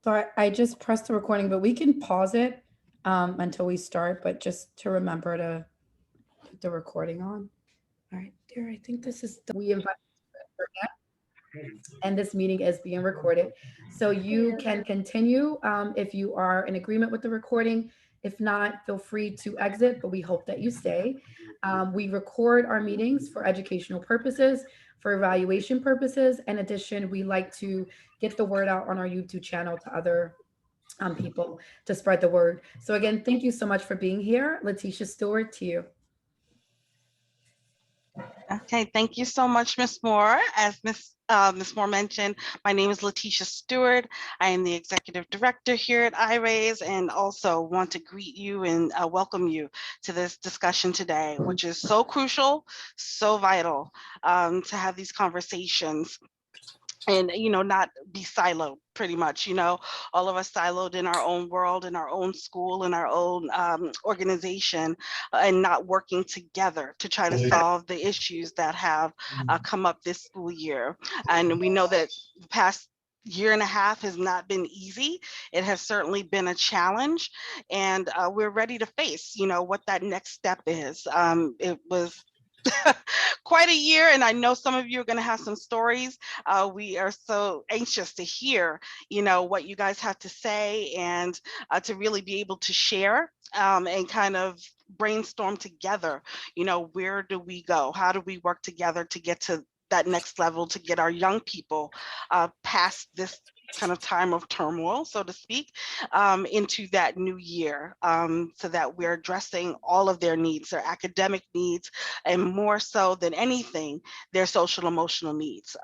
So I just pressed the recording, but we can pause it until we start, but just to remember to put the recording on. All right, dear, I think this is done. We invite and this meeting is being recorded. So you can continue if you are in agreement with the recording. If not, feel free to exit, but we hope that you stay. We record our meetings for educational purposes, for evaluation purposes. In addition, we like to get the word out on our YouTube channel to other people to spread the word. So again, thank you so much for being here. Letitia Stewart, to you. Okay, thank you so much, Ms. Moore. As Ms. Moore mentioned, my name is Letitia Stewart. I am the Executive Director here at iRaise, and also want to greet you and welcome you to this discussion today, which is so crucial, so vital to have these conversations and, you know, not be siloed pretty much, you know, all of us siloed in our own world, in our own school, in our own organization, and not working together to try to solve the issues that have come up this school year. And we know that the past year and a half has not been easy. It has certainly been a challenge, and we're ready to face, you know, what that next step is. It was quite a year, and I know some of you are going to have some stories. We are so anxious to hear, you know, what you guys have to say, and to really be able to share and kind of brainstorm together, you know, where do we go? How do we work together to get to that next level, to get our young people past this kind of time of turmoil, so to speak, into that new year, so that we're addressing all of their needs, their academic needs, and more so than anything, their social emotional needs.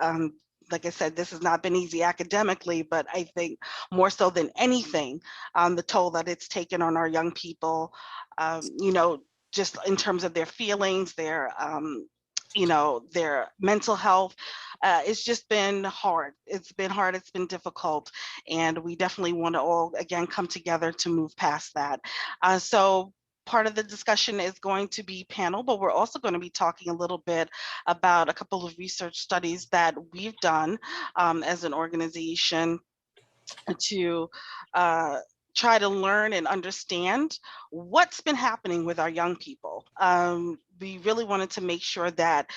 Like I said, this has not been easy academically, but I think more so than anything, the toll that it's taken on our young people, you know, just in terms of their feelings, their you know, their mental health. It's just been hard. It's been hard, it's been difficult. And we definitely want to all, again, come together to move past that. So part of the discussion is going to be panel, but we're also going to be talking a little bit about a couple of research studies that we've done as an organization to try to learn and understand what's been happening with our young people. We really wanted to make sure that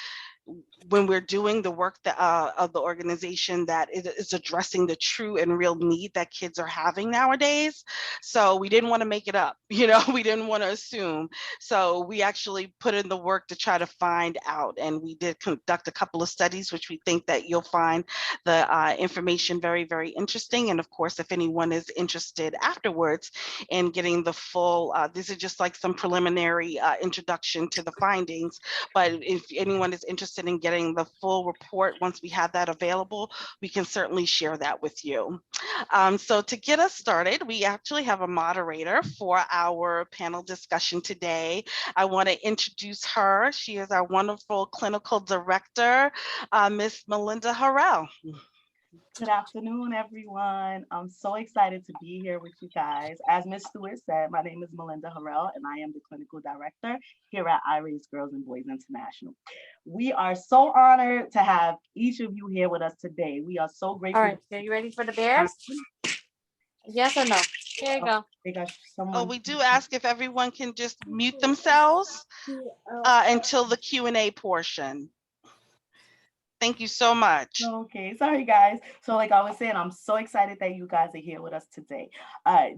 when we're doing the work that, of the organization, that it is addressing the true and real need that kids are having nowadays. So we didn't want to make it up, you know, we didn't want to assume. So we actually put in the work to try to find out, and we did conduct a couple of studies, which we think that you'll find the information very, very interesting. And of course, if anyone is interested afterwards in getting the full, these are just like some preliminary introduction to the findings, but if anyone is interested in getting the full report, once we have that available, we can certainly share that with you. So to get us started, we actually have a moderator for our panel discussion today. I want to introduce her. She is our wonderful clinical director, Miss Melinda Harrell. Good afternoon, everyone. I'm so excited to be here with you guys. As Ms. Stewart said, my name is Melinda Harrell, and I am the clinical director here at iRaise Girls and Boys International. We are so honored to have each of you here with us today. We are so grateful. All right, are you ready for the bears? Yes or no? Here you go. Oh, we do ask if everyone can just mute themselves until the Q&A portion. Thank you so much. Okay, sorry guys. So like I was saying, I'm so excited that you guys are here with us today.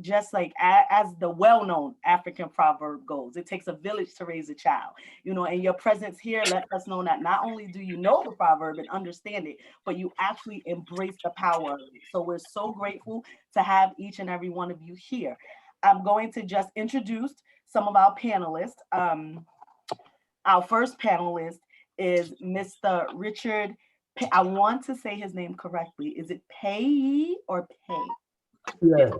Just like as the well-known African proverb goes, it takes a village to raise a child, you know, and your presence here lets us know that not only do you know the proverb and understand it, but you actually embrace the power of it. So we're so grateful to have each and every one of you here. I'm going to just introduce some of our panelists. Our first panelist is Mr. Richard. I want to say his name correctly. Is it Peay or Peay? Peay.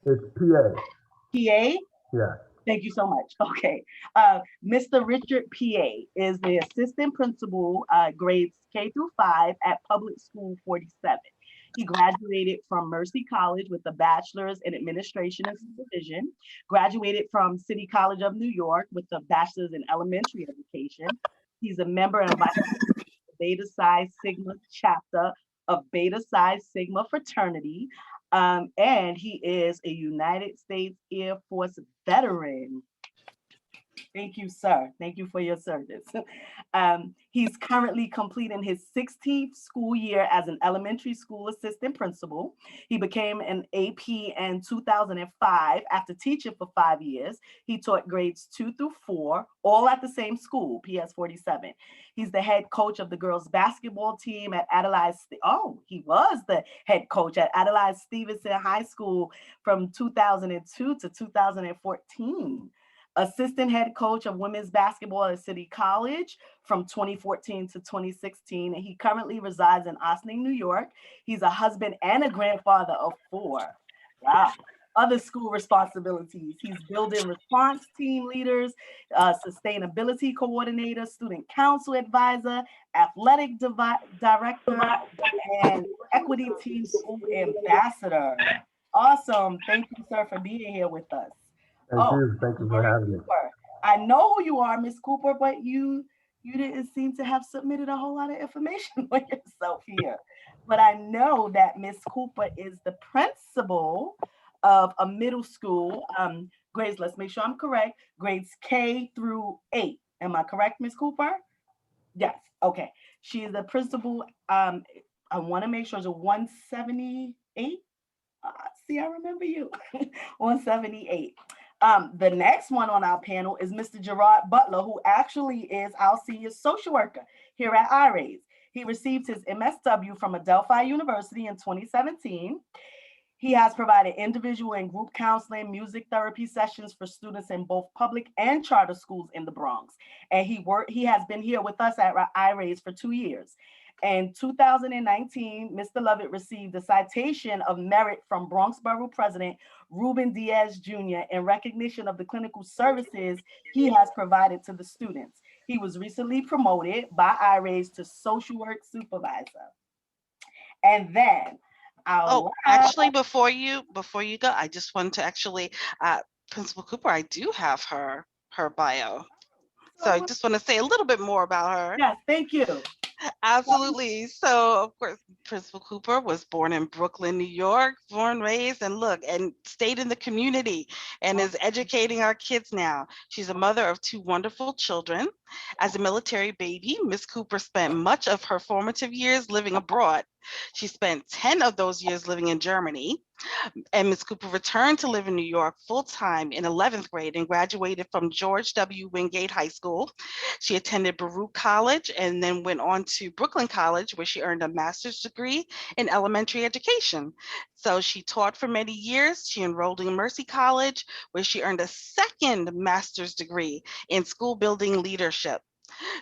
It's Peay. Peay? Yeah. Thank you so much. Okay. Mr. Richard Peay is the assistant principal, grades K through 5 at Public School 47. He graduated from Mercy College with a bachelor's in administration and supervision, graduated from City College of New York with a bachelor's in elementary education. He's a member and vice president of the Beta Psi Sigma chapter of Beta Psi Sigma fraternity, and he is a United States Air Force veteran. Thank you, sir. Thank you for your service. He's currently completing his 16th school year as an elementary school assistant principal. He became an AP in 2005 after teaching for 5 years. He taught grades 2 through 4, all at the same school, PS 47. He's the head coach of the girls basketball team at he was the head coach at Adelaide Stevenson High School from 2002 to 2014. Assistant head coach of women's basketball at City College from 2014 to 2016. And he currently resides in Asst, New York. He's a husband and a grandfather of 4. Wow. Other school responsibilities. He's building response team leaders, sustainability coordinator, student council advisor, athletic director, and equity team school ambassador. Awesome. Thank you, sir, for being here with us. Thank you for having me. I know who you are, Miss Cooper, but you didn't seem to have submitted a whole lot of information on yourself here. But I know that Miss Cooper is the principal of a middle school, grades, let's make sure I'm correct, grades K through 8. Am I correct, Miss Cooper? Yes, okay. She is the principal, I wanna make sure it's a 178. See, I remember you, 178. The next one on our panel is Mr. Gerard Butler, who actually is our senior social worker here at IRAIS. He received his MSW from Adelphi University in 2017. He has provided individual and group counseling, music therapy sessions for students in both public and charter schools in the Bronx. And he has been here with us at IRAIS for 2 years. In 2019, Mr. Lovett received a citation of merit from Bronx Borough President Ruben Diaz Jr. in recognition of the clinical services he has provided to the students. He was recently promoted by IRAIS to social work supervisor. And then actually, before you go, I just want to actually, Principal Cooper, I do have her bio. So I just want to say a little bit more about her. Yes, thank you. Absolutely. So, of course, Principal Cooper was born in Brooklyn, New York, born, raised, and stayed in the community and is educating our kids now. She's a mother of 2 wonderful children. As a military baby, Miss Cooper spent much of her formative years living abroad. She spent 10 of those years living in Germany. And Ms. Cooper returned to live in New York full-time in 11th grade and graduated from George W. Wingate High School. She attended Baruch College and then went on to Brooklyn College, where she earned a master's degree in elementary education. So she taught for many years. She enrolled in Mercy College, where she earned a second master's degree in school building leadership.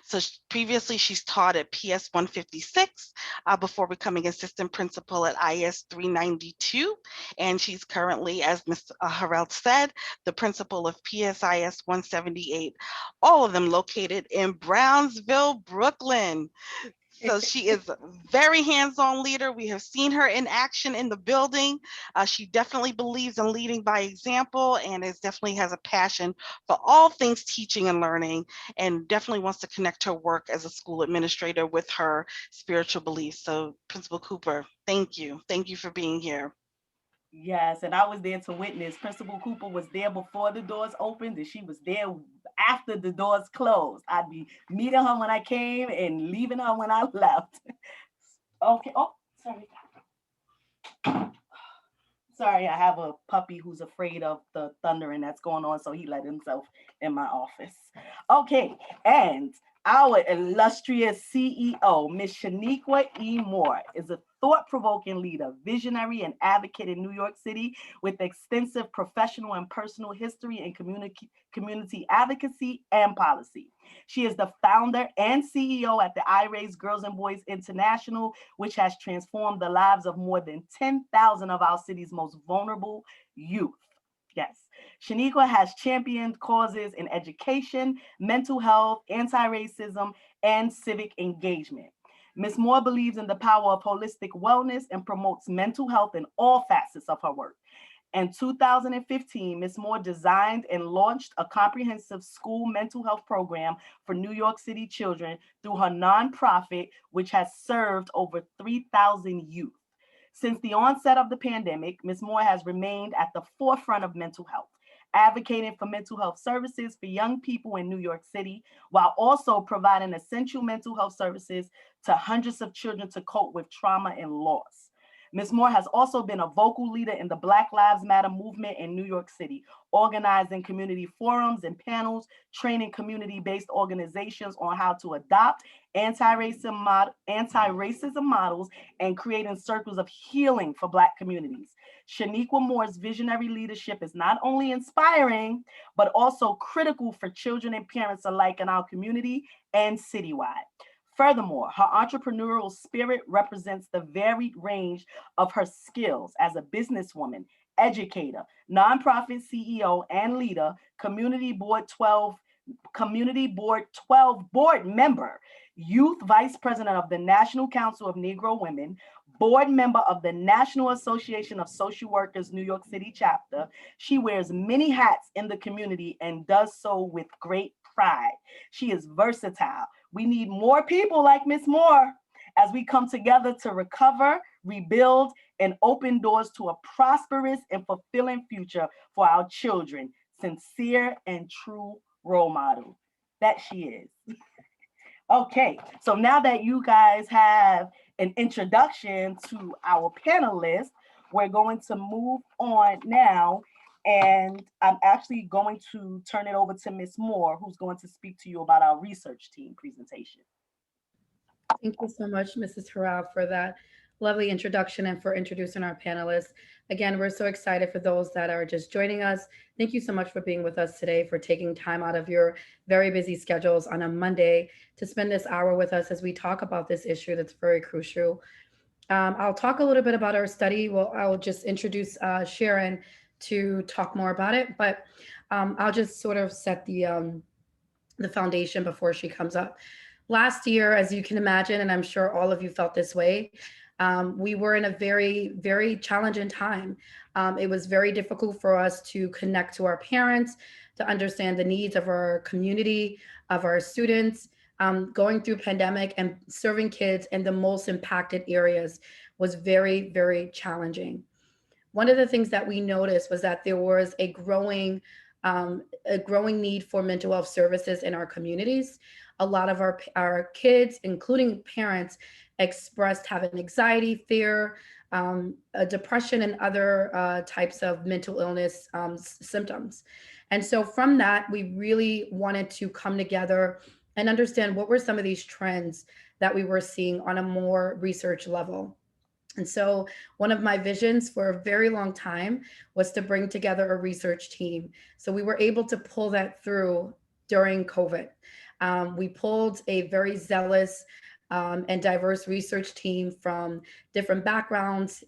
So previously she's taught at PS 156 before becoming assistant principal at IS 392. And she's currently, as Ms. Harrell said, the principal of PSIS 178, all of them located in Brownsville, Brooklyn. So she is a very hands-on leader. We have seen her in action in the building. She definitely believes in leading by example and definitely has a passion for all things teaching and learning, and definitely wants to connect her work as a school administrator with her spiritual beliefs. So Principal Cooper, thank you. Thank you for being here. Yes, and I was there to witness. Principal Cooper was there before the doors opened, and she was there after the doors closed. I'd be meeting her when I came and leaving her when I left. Okay. Oh, sorry. Sorry, I have a puppy who's afraid of the thundering that's going on, so he let himself in my office. Okay, and our illustrious CEO, Ms. Shanequa E. Moore, is a thought-provoking leader, visionary, and advocate in New York City with extensive professional and personal history in community advocacy and policy. She is the founder and CEO at the IRAIS Girls and Boys International, which has transformed the lives of more than 10,000 of our city's most vulnerable youth. Yes. Shanequa has championed causes in education, mental health, anti-racism, and civic engagement. Ms. Moore believes in the power of holistic wellness and promotes mental health in all facets of her work. In 2015, Ms. Moore designed and launched a comprehensive school mental health program for New York City children through her nonprofit, which has served over 3,000 youth. Since the onset of the pandemic, Ms. Moore has remained at the forefront of mental health, advocating for mental health services for young people in New York City, while also providing essential mental health services to hundreds of children to cope with trauma and loss. Ms. Moore has also been a vocal leader in the Black Lives Matter movement in New York City, organizing community forums and panels, training community-based organizations on how to adopt anti-racism models, and creating circles of healing for Black communities. Shanequa Moore's visionary leadership is not only inspiring, but also critical for children and parents alike in our community and citywide. Furthermore, her entrepreneurial spirit represents the varied range of her skills as a businesswoman, educator, nonprofit CEO and leader, Community Board 12 board member, youth vice president of the National Council of Negro Women, board member of the National Association of Social Workers, New York City chapter. She wears many hats in the community and does so with great pride. She is versatile. We need more people like Ms. Moore as we come together to recover, rebuild, and open doors to a prosperous and fulfilling future for our children. Sincere and true role model. That she is. Okay, so now that you guys have an introduction to our panelists, we're going to move on now. And I'm actually going to turn it over to Ms. Moore, who's going to speak to you about our research team presentation. Thank you so much, Mrs. Harrell, for that lovely introduction and for introducing our panelists. Again, we're so excited for those that are just joining us. Thank you so much for being with us today, for taking time out of your very busy schedules on a Monday to spend this hour with us as we talk about this issue that's very crucial. I'll talk a little bit about our study. Well, I'll just introduce Sharon to talk more about it, but I'll just sort of set the foundation before she comes up. Last year, as you can imagine, and I'm sure all of you felt this way, we were in a very, very challenging time. It was very difficult for us to connect to our parents, to understand the needs of our community, of our students. Going through pandemic and serving kids in the most impacted areas was very, very challenging. One of the things that we noticed was that there was a growing need for mental health services in our communities. A lot of our kids, including parents, expressed having anxiety, fear, depression, and other types of mental illness symptoms. And so from that, we really wanted to come together and understand what were some of these trends that we were seeing on a more research level. And so one of my visions for a very long time was to bring together a research team. So we were able to pull that through during COVID. We pulled a very zealous and diverse research team from different backgrounds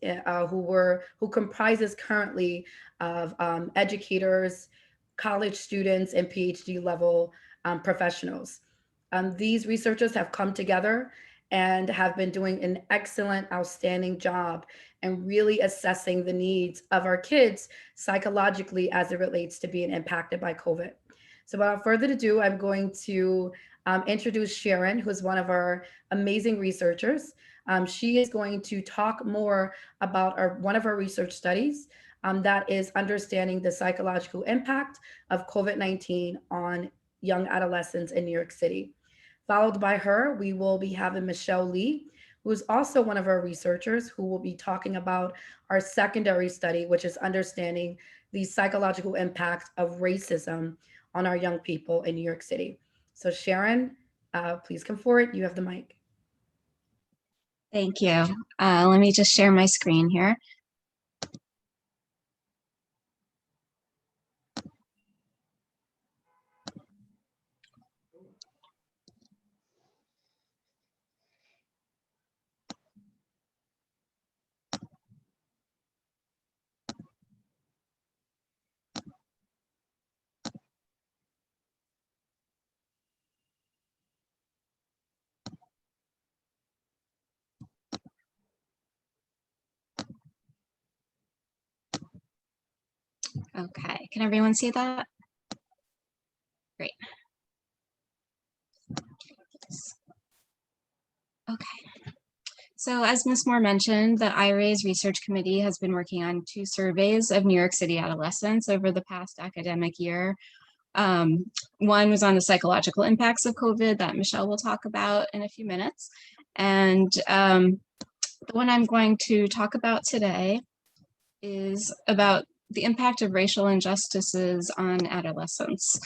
who comprises currently of educators, college students, and PhD level professionals. These researchers have come together and have been doing an excellent, outstanding job and really assessing the needs of our kids psychologically as it relates to being impacted by COVID. So without further ado, I'm going to introduce Sharon, who's one of our amazing researchers. She is going to talk more about one of our research studies that is understanding the psychological impact of COVID-19 on young adolescents in New York City. Followed by her, we will be having Michelle Lee, who is also one of our researchers, who will be talking about our secondary study, which is understanding the psychological impact of racism on our young people in New York City. So Sharon, please come forward. You have the mic. Thank you. Let me just share my screen here. Okay, can everyone see that? Great. Okay. So as Ms. Moore mentioned, the IRA's research committee has been working on 2 surveys of New York City adolescents over the past academic year. One was on the psychological impacts of COVID that Michelle will talk about in a few minutes. And the one I'm going to talk about today is about the impact of racial injustices on adolescents.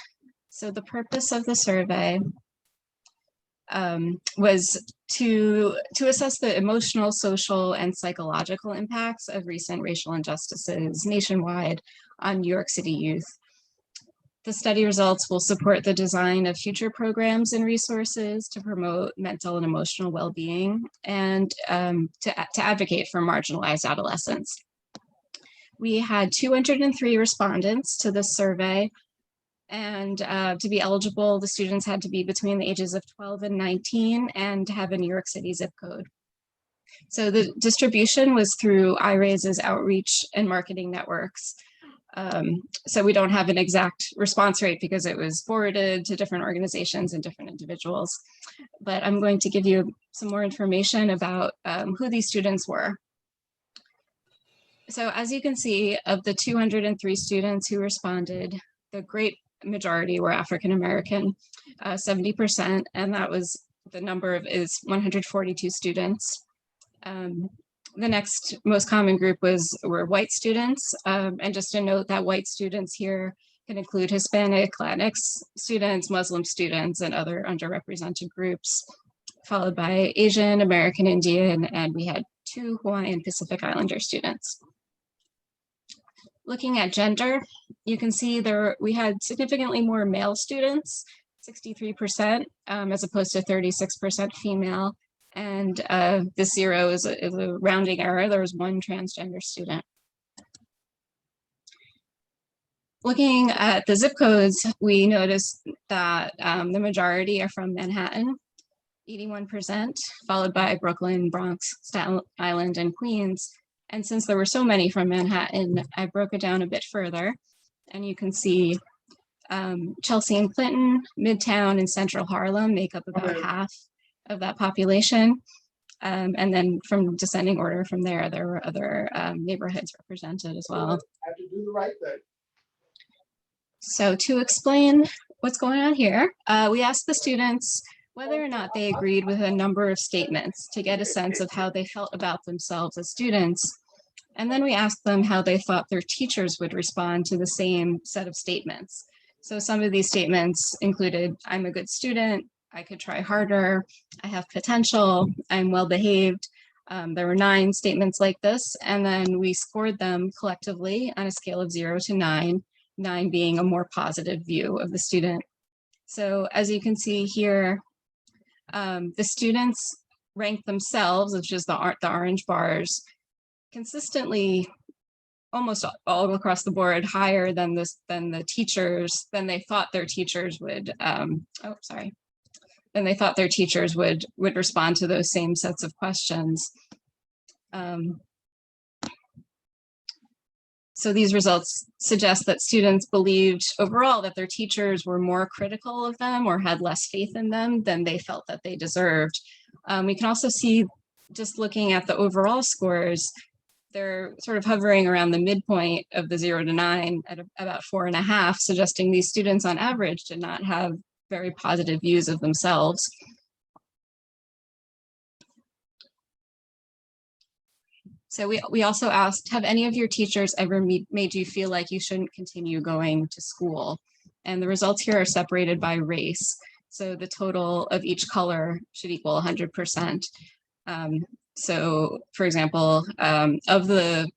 So the purpose of the survey was to assess the emotional, social, and psychological impacts of recent racial injustices nationwide on New York City youth. The study results will support the design of future programs and resources to promote mental and emotional well-being and to advocate for marginalized adolescents. We had 203 respondents to this survey, and to be eligible, the students had to be between the ages of 12 and 19 and have a New York City zip code. So the distribution was through IRAIS's outreach and marketing networks. So we don't have an exact response rate because it was forwarded to different organizations and different individuals. But I'm going to give you some more information about who these students were. So as you can see, of the 203 students who responded, the great majority were African American, 70%, and that was the number is 142 students. The next most common group were white students, and just to note that white students here can include Hispanic, Latinx students, Muslim students, and other underrepresented groups, followed by Asian, American Indian, and we had 2 Hawaiian Pacific Islander students. Looking at gender, you can see we had significantly more male students, 63%, as opposed to 36% female. And this 0 is a rounding error. There was 1 transgender student. Looking at the zip codes, we noticed that the majority are from Manhattan, 81%, followed by Brooklyn, Bronx, Staten Island, and Queens. And since there were so many from Manhattan, I broke it down a bit further. And you can see Chelsea and Clinton, Midtown, and Central Harlem make up about half of that population. And then from descending order from there were other neighborhoods represented as well. Have to do the right thing. So to explain what's going on here, we asked the students whether or not they agreed with a number of statements to get a sense of how they felt about themselves as students. And then we asked them how they thought their teachers would respond to the same set of statements. So some of these statements included, I'm a good student, I could try harder, I have potential, I'm well behaved. There were 9 statements like this, and then we scored them collectively on a scale of 0 to 9, 9 being a more positive view of the student. So as you can see here, the students ranked themselves, which is the orange bars, consistently, almost all across the board, higher than the teachers, than they thought their teachers would. Than they thought their teachers would respond to those same sets of questions. So these results suggest that students believed overall that their teachers were more critical of them or had less faith in them than they felt that they deserved. We can also see, just looking at the overall scores, they're sort of hovering around the midpoint of the 0 to 9 at about 4.5, suggesting these students on average did not have very positive views of themselves. So we also asked, have any of your teachers ever made you feel like you shouldn't continue going to school? And the results here are separated by race. So the total of each color should equal 100%. So for example, of the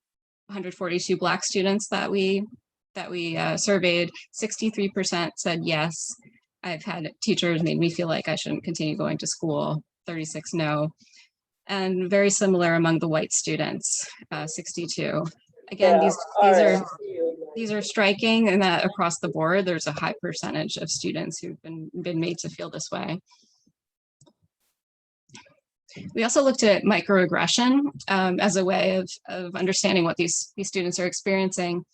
142 Black students that we surveyed, 63% said yes, I've had teachers made me feel like I shouldn't continue going to school, 36 no. And very similar among the white students, 62. Again, these are striking, and that across the board, there's a high percentage of students who've been made to feel this way. We also looked at microaggression as a way of understanding what these students are experiencing.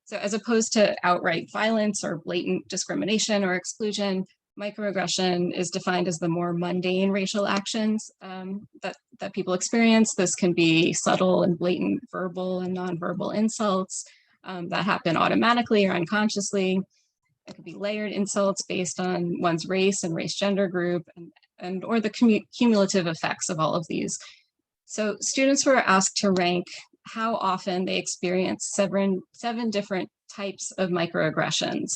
So as opposed to outright violence or blatant discrimination or exclusion, microaggression is defined as the more mundane racial actions that people experience. This can be subtle and blatant verbal and nonverbal insults that happen automatically or unconsciously. It could be layered insults based on one's race and race gender group and or the cumulative effects of all of these. So students were asked to rank how often they experience seven different types of microaggressions.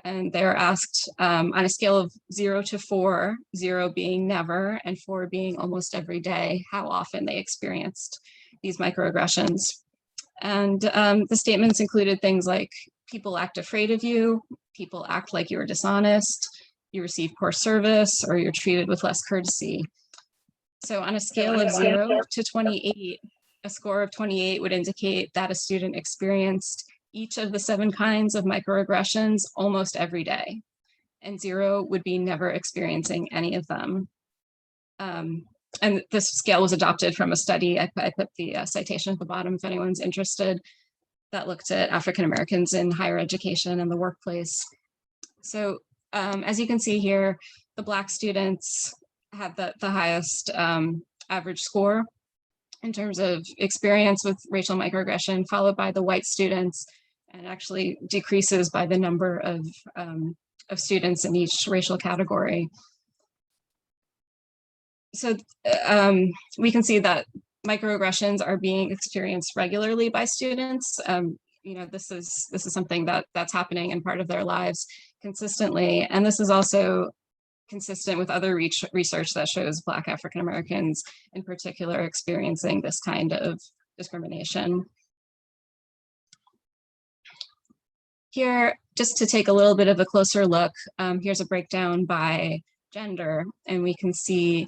And they're asked on a scale of 0 to 4, 0 being never and 4 being almost every day, how often they experienced these microaggressions. And the statements included things like people act afraid of you, people act like you're dishonest, you receive poor service, or you're treated with less courtesy. So on a scale of 0 to 28, a score of 28 would indicate that a student experienced each of the 7 kinds of microaggressions almost every day, and 0 would be never experiencing any of them. And this scale was adopted from a study. I put the citation at the bottom if anyone's interested, that looked at African Americans in higher education and the workplace. So as you can see here, the Black students had the highest average score in terms of experience with racial microaggression, followed by the white students, and actually decreases by the number of students in each racial category. So we can see that microaggressions are being experienced regularly by students. You know, this is something that's happening in part of their lives consistently, and this is also consistent with other research that shows Black African Americans in particular experiencing this kind of discrimination. Here, just to take a little bit of a closer look, here's a breakdown by gender, and we can see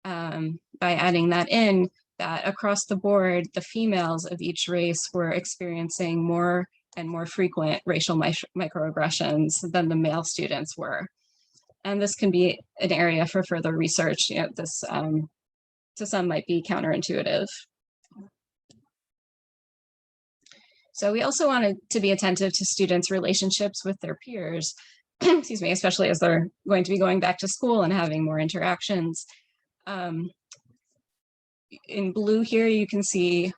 by adding that in, that across the board, the females of each race were experiencing more and more frequent racial microaggressions than the male students were. And this can be an area for further research. You know, this to some might be counterintuitive. So we also wanted to be attentive to students' relationships with their peers, excuse me, especially as they're going to be going back to school and having more interactions. In blue here, you can see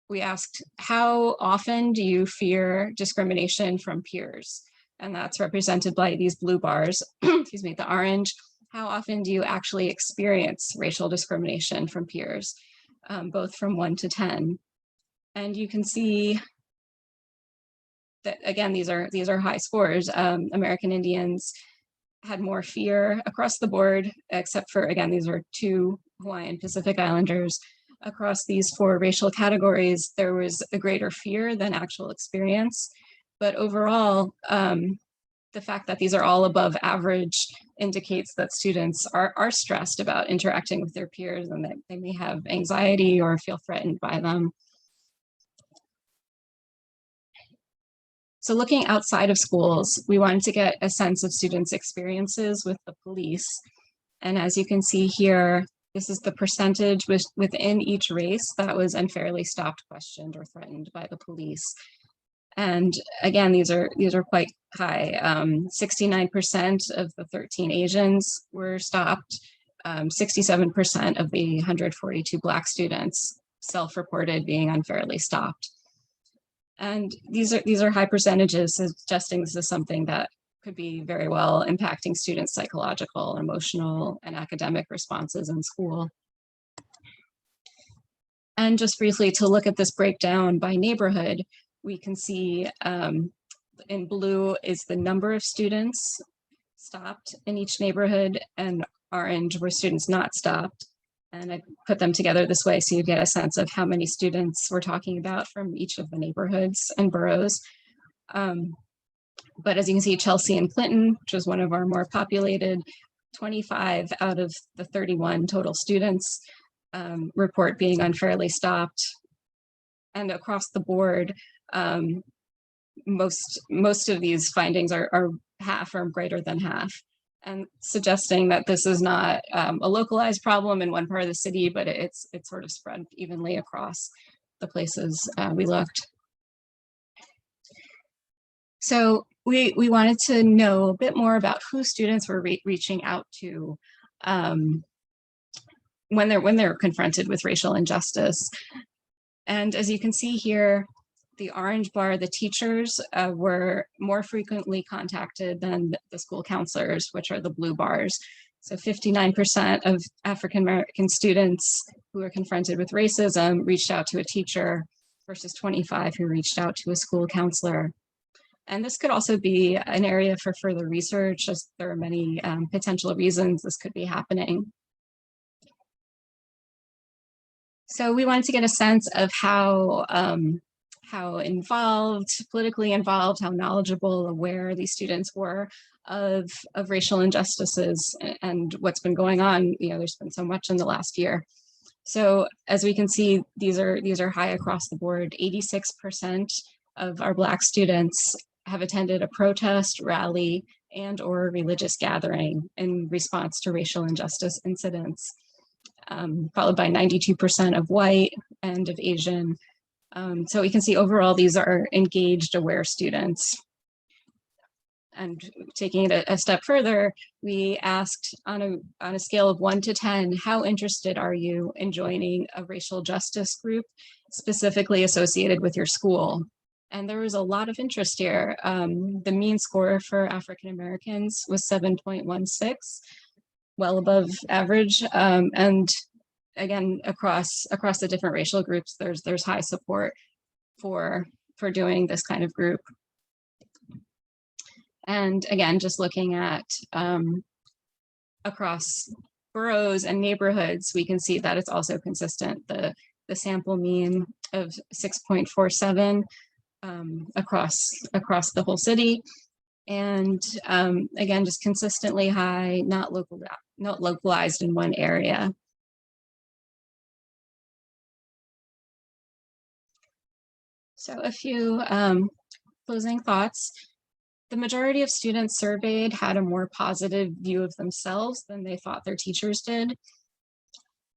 we asked, how often do you fear discrimination from peers? And that's represented by these blue bars, excuse me, the orange. How often do you actually experience racial discrimination from peers, both from 1 to 10? And you can see that, again, these are high scores. American Indians had more fear across the board, except for, again, these are 2 Hawaiian Pacific Islanders. Across these 4 racial categories, there was a greater fear than actual experience. But overall, the fact that these are all above average indicates that students are stressed about interacting with their peers, and that they may have anxiety or feel threatened by them. So looking outside of schools, we wanted to get a sense of students' experiences with the police. And as you can see here, this is the percentage within each race that was unfairly stopped, questioned, or threatened by the police. And again, these are quite high. 69% of the 13 Asians were stopped. 67% of the 142 Black students self-reported being unfairly stopped. And these are high percentages, suggesting this is something that could be very well impacting students' psychological, emotional, and academic responses in school. And just briefly to look at this breakdown by neighborhood, we can see in blue is the number of students stopped in each neighborhood, and orange were students not stopped. And I put them together this way so you get a sense of how many students we're talking about from each of the neighborhoods and boroughs. But as you can see, Chelsea and Clinton, which was one of our more populated, 25 out of the 31 total students report being unfairly stopped. And across the board, most of these findings are half or greater than half, and suggesting that this is not a localized problem in one part of the city, but it's sort of spread evenly across the places we looked. So we wanted to know a bit more about who students were reaching out to when they're confronted with racial injustice. And as you can see here, the orange bar, the teachers were more frequently contacted than the school counselors, which are the blue bars. So 59% of African-American students who were confronted with racism reached out to a teacher versus 25 who reached out to a school counselor. And this could also be an area for further research, as there are many potential reasons this could be happening. So we wanted to get a sense of how involved, politically involved, how knowledgeable, aware these students were of racial injustices and what's been going on. You know, there's been so much in the last year. So as we can see, these are high across the board. 86% of our Black students have attended a protest, rally, and or religious gathering in response to racial injustice incidents, followed by 92% of white and of Asian. So we can see overall, these are engaged, aware students. And taking it a step further, we asked on a scale of 1 to 10, how interested are you in joining a racial justice group specifically associated with your school? And there was a lot of interest here. The mean score for African Americans was 7.16, well above average. And again, across the different racial groups, there's high support for doing this kind of group. And again, just looking at across boroughs and neighborhoods, we can see that it's also consistent. The sample mean of 6.47 across the whole city. And again, just consistently high, not localized in one area. So a few closing thoughts. The majority of students surveyed had a more positive view of themselves than they thought their teachers did.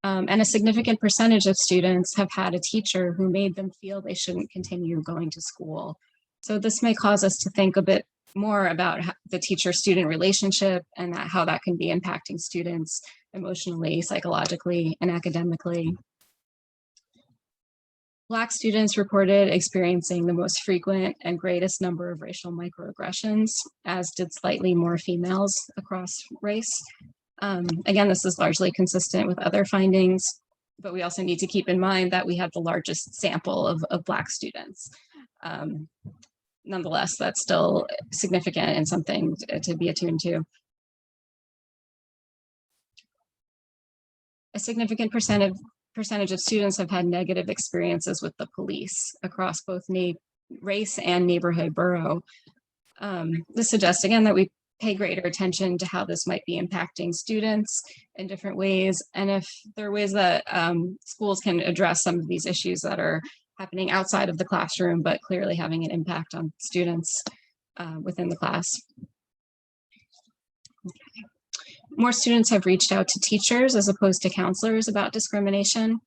And a significant percentage of students have had a teacher who made them feel they shouldn't continue going to school. So this may cause us to think a bit more about the teacher-student relationship and how that can be impacting students emotionally, psychologically, and academically. Black students reported experiencing the most frequent and greatest number of racial microaggressions, as did slightly more females across race. Again, this is largely consistent with other findings, but we also need to keep in mind that we have the largest sample of Black students. Nonetheless, that's still significant and something to be attuned to. A significant percentage of students have had negative experiences with the police across both race and neighborhood borough. This suggests, again, that we pay greater attention to how this might be impacting students in different ways, and if there are ways that schools can address some of these issues that are happening outside of the classroom, but clearly having an impact on students within the class. Okay. More students have reached out to teachers as opposed to counselors about discrimination.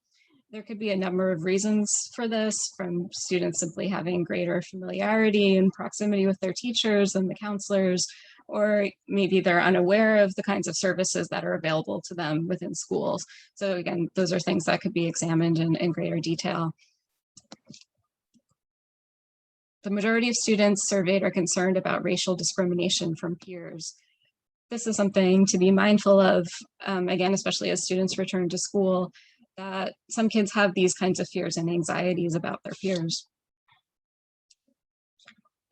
There could be a number of reasons for this, from students simply having greater familiarity and proximity with their teachers and the counselors, or maybe they're unaware of the kinds of services that are available to them within schools. So again, those are things that could be examined in greater detail. The majority of students surveyed are concerned about racial discrimination from peers. This is something to be mindful of, again, especially as students return to school, that some kids have these kinds of fears and anxieties about their peers.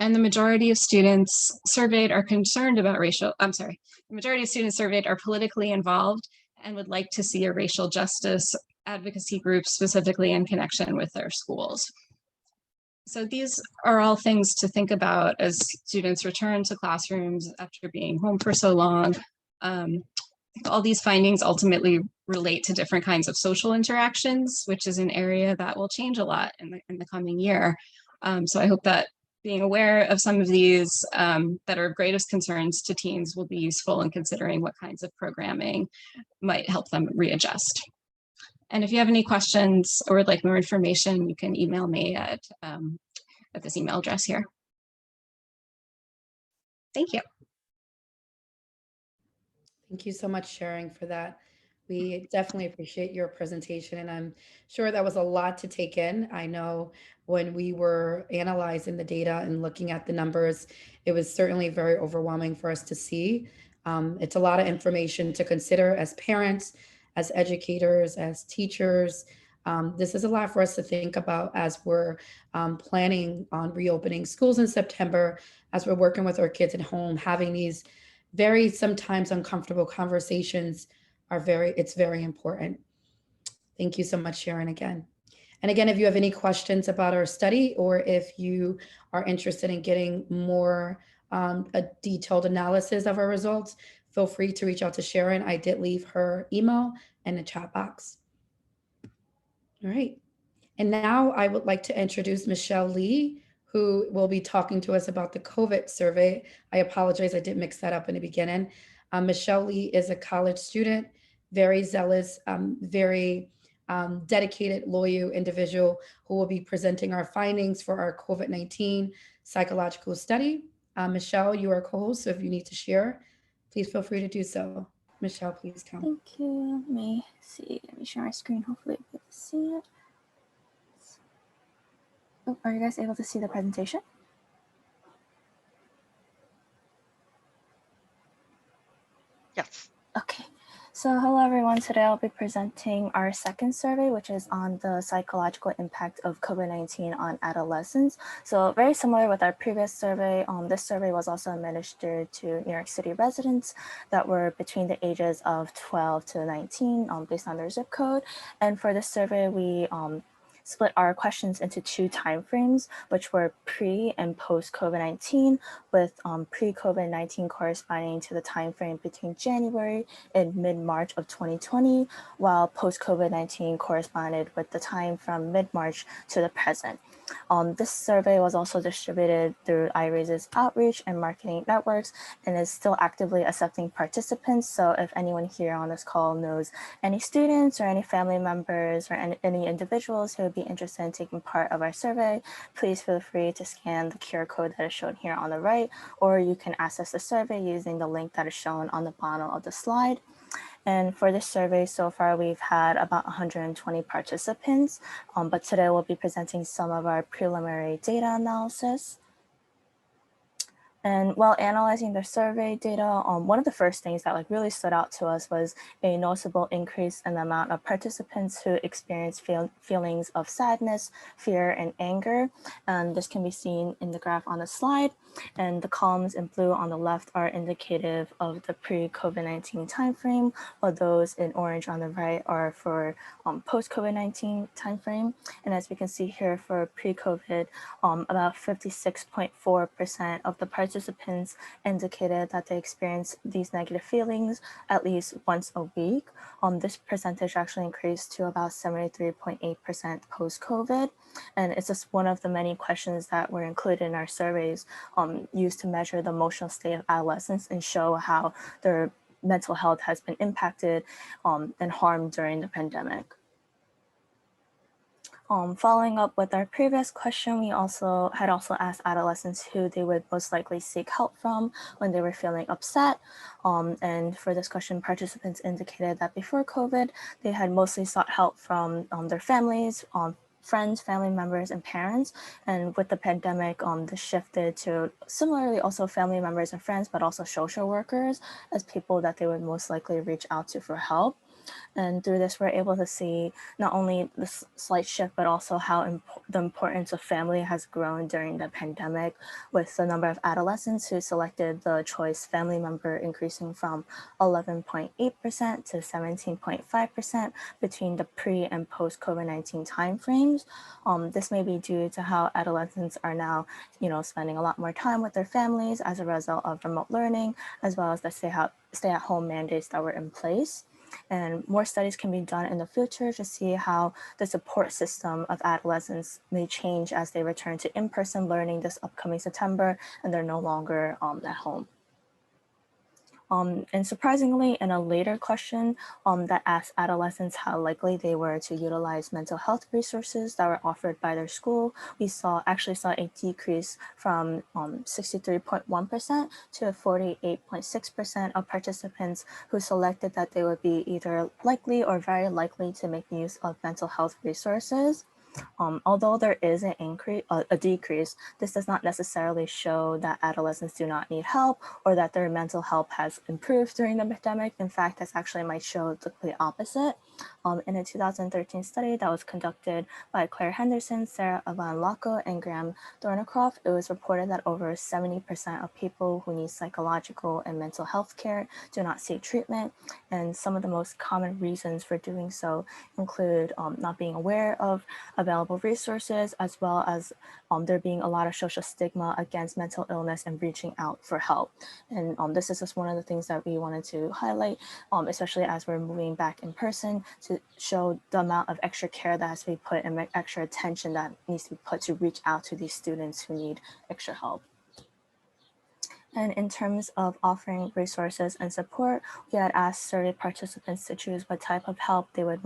And the majority of students surveyed are concerned about the majority of students surveyed are politically involved and would like to see a racial justice advocacy group specifically in connection with their schools. So these are all things to think about as students return to classrooms after being home for so long. All these findings ultimately relate to different kinds of social interactions, which is an area that will change a lot in the coming year. So I hope that being aware of some of these that are of greatest concerns to teens will be useful in considering what kinds of programming might help them readjust. And if you have any questions or would like more information, you can email me at this email address here. Thank you. Thank you so much, Sharon, for that. We definitely appreciate your presentation, and I'm sure that was a lot to take in. I know when we were analyzing the data and looking at the numbers, it was certainly very overwhelming for us to see. It's a lot of information to consider as parents, as educators, as teachers. This is a lot for us to think about as we're planning on reopening schools in September, as we're working with our kids at home, having these very sometimes uncomfortable conversations it's very important. Thank you so much, Sharon, again. And again, if you have any questions about our study, or if you are interested in getting more a detailed analysis of our results, feel free to reach out to Sharon. I did leave her email in the chat box. All right. And now I would like to introduce Michelle Lee, who will be talking to us about the COVID survey. I apologize, I did mix that up in the beginning. Michelle Lee is a college student, very zealous, very dedicated, loyal individual who will be presenting our findings for our COVID-19 psychological study. Michelle, you are co-host, so if you need to share, please feel free to do so. Michelle, please come. Thank you. Let me see. Let me share my screen. Hopefully you'll be able to see it. Oh, are you guys able to see the presentation? Yes. Okay. So hello everyone. Today I'll be presenting our second survey, which is on the psychological impact of COVID-19 on adolescents. So very similar with our previous survey, this survey was also administered to New York City residents that were between the ages of 12 to 19 based on their zip code. And for this survey, we split our questions into two timeframes, which were pre and post COVID-19, with pre-COVID-19 corresponding to the timeframe between January and mid-March of 2020, while post-COVID-19 corresponded with the time from mid-March to the present. This survey was also distributed through iRaise's outreach and marketing networks and is still actively accepting participants. So if anyone here on this call knows any students or any family members or any individuals who would be interested in taking part of our survey, please feel free to scan the QR code that is shown here on the right, or you can access the survey using the link that is shown on the bottom of the slide. And for this survey, so far, we've had about 120 participants, but today we'll be presenting some of our preliminary data analysis. And while analyzing the survey data, one of the first things that really stood out to us was a noticeable increase in the amount of participants who experienced feelings of sadness, fear, and anger. And this can be seen in the graph on the slide. And the columns in blue on the left are indicative of the pre-COVID-19 timeframe, while those in orange on the right are for post-COVID-19 timeframe. And as we can see here for pre-COVID, about 56.4% of the participants indicated that they experienced these negative feelings at least once a week. This percentage actually increased to about 73.8% post-COVID. And it's just one of the many questions that were included in our surveys used to measure the emotional state of adolescents and show how their mental health has been impacted and harmed during the pandemic. Following up with our previous question, we also asked adolescents who they would most likely seek help from when they were feeling upset. And for this question, participants indicated that before COVID, they had mostly sought help from their families, friends, family members, and parents. And with the pandemic, this shifted to similarly also family members and friends, but also social workers as people that they would most likely reach out to for help. And through this, we're able to see not only the slight shift, but also how the importance of family has grown during the pandemic, with the number of adolescents who selected the choice family member increasing from 11.8% to 17.5% between the pre and post COVID-19 timeframes. This may be due to how adolescents are now, spending a lot more time with their families as a result of remote learning, as well as the stay-at-home mandates that were in place. And more studies can be done in the future to see how the support system of adolescents may change as they return to in-person learning this upcoming September and they're no longer at home. And surprisingly, in a later question that asked adolescents how likely they were to utilize mental health resources that were offered by their school, we actually saw a decrease from 63.1% to 48.6% of participants who selected that they would be either likely or very likely to make use of mental health resources. Although there is a decrease, this does not necessarily show that adolescents do not need help or that their mental health has improved during the pandemic. In fact, this actually might show the complete opposite. In a 2013 study that was conducted by Claire Henderson, Sarah Avan-Lacco, and Graham Thornycroft, it was reported that over 70% of people who need psychological and mental health care do not seek treatment. And some of the most common reasons for doing so include not being aware of available resources, as well as there being a lot of social stigma against mental illness and reaching out for help. And this is just one of the things that we wanted to highlight, especially as we're moving back in person, to show the amount of extra care that has to be put and extra attention that needs to be put to reach out to these students who need extra help. And in terms of offering resources and support, we had asked survey participants to choose what type of help they would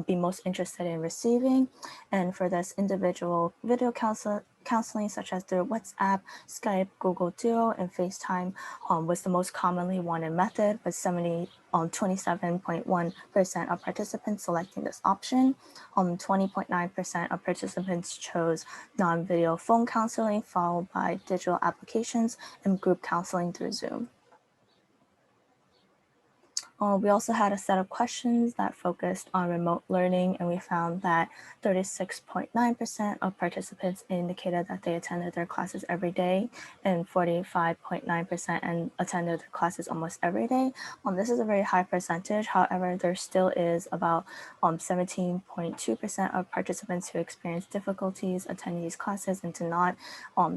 be most interested in receiving. And for this, individual video counseling such as through WhatsApp, Skype, Google Duo, and FaceTime was the most commonly wanted method, with 27.1% of participants selecting this option. 20.9% of participants chose non-video phone counseling, followed by digital applications and group counseling through Zoom. We also had a set of questions that focused on remote learning, and we found that 36.9% of participants indicated that they attended their classes every day, and 45.9% attended their classes almost every day. This is a very high percentage. However, there still is about 17.2% of participants who experienced difficulties attending these classes and to not.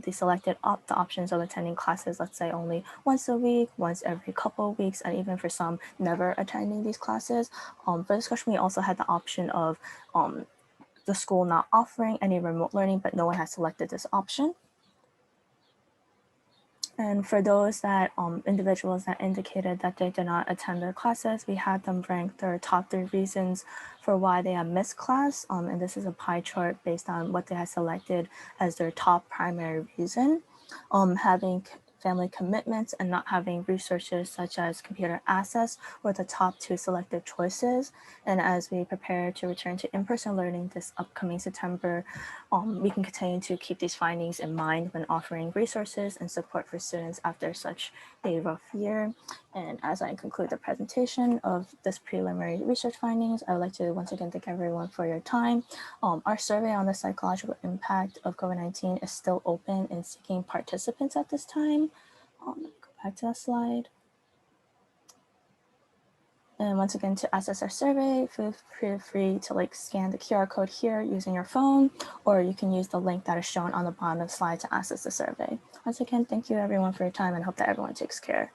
They selected the options of attending classes, let's say only once a week, once every couple of weeks, and even for some, never attending these classes. For this question, we also had the option of the school not offering any remote learning, but no one has selected this option. And for those that individuals that indicated that they did not attend their classes, we had them rank their top 3 reasons for why they have missed class. And this is a pie chart based on what they had selected as their top primary reason. Having family commitments and not having resources such as computer access were the top 2 selected choices. And as we prepare to return to in-person learning this upcoming September, we can continue to keep these findings in mind when offering resources and support for students after such a rough year. And as I conclude the presentation of this preliminary research findings, I would like to once again thank everyone for your time. Our survey on the psychological impact of COVID-19 is still open and seeking participants at this time. Go back to that slide. And once again, to access our survey, feel free to scan the QR code here using your phone, or you can use the link that is shown on the bottom of the slide to access the survey. Once again, thank you everyone for your time, and hope that everyone takes care.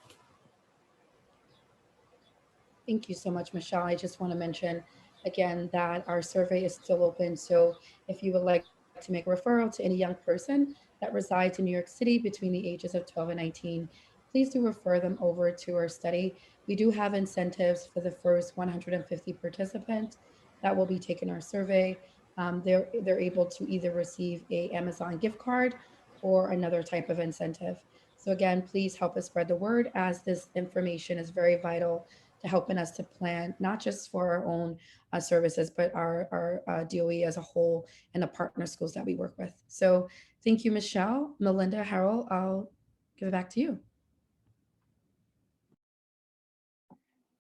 Thank you so much, Michelle. I just want to mention again that our survey is still open. So if you would like to make a referral to any young person that resides in New York City between the ages of 12 and 19, please do refer them over to our study. We do have incentives for the first 150 participants that will be taking our survey. They're able to either receive a Amazon gift card or another type of incentive. So again, please help us spread the word, as this information is very vital to helping us to plan, not just for our own services, but our DOE as a whole and the partner schools that we work with. So thank you, Michelle. Melinda, Harrell, I'll give it back to you.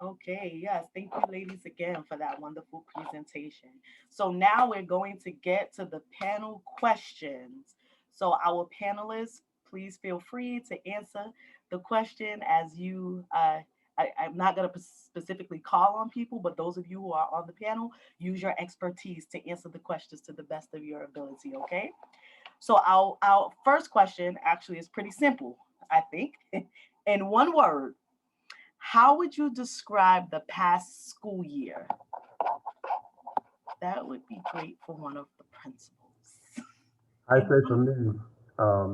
Okay, yes, thank you ladies again for that wonderful presentation. So now we're going to get to the panel questions. So our panelists, please feel free to answer the question as you, I'm not going to specifically call on people, but those of you who are on the panel, use your expertise to answer the questions to the best of your ability, okay? So our first question actually is pretty simple, I think. In one word, how would you describe the past school year? That would be great for one of the principals. I say for me,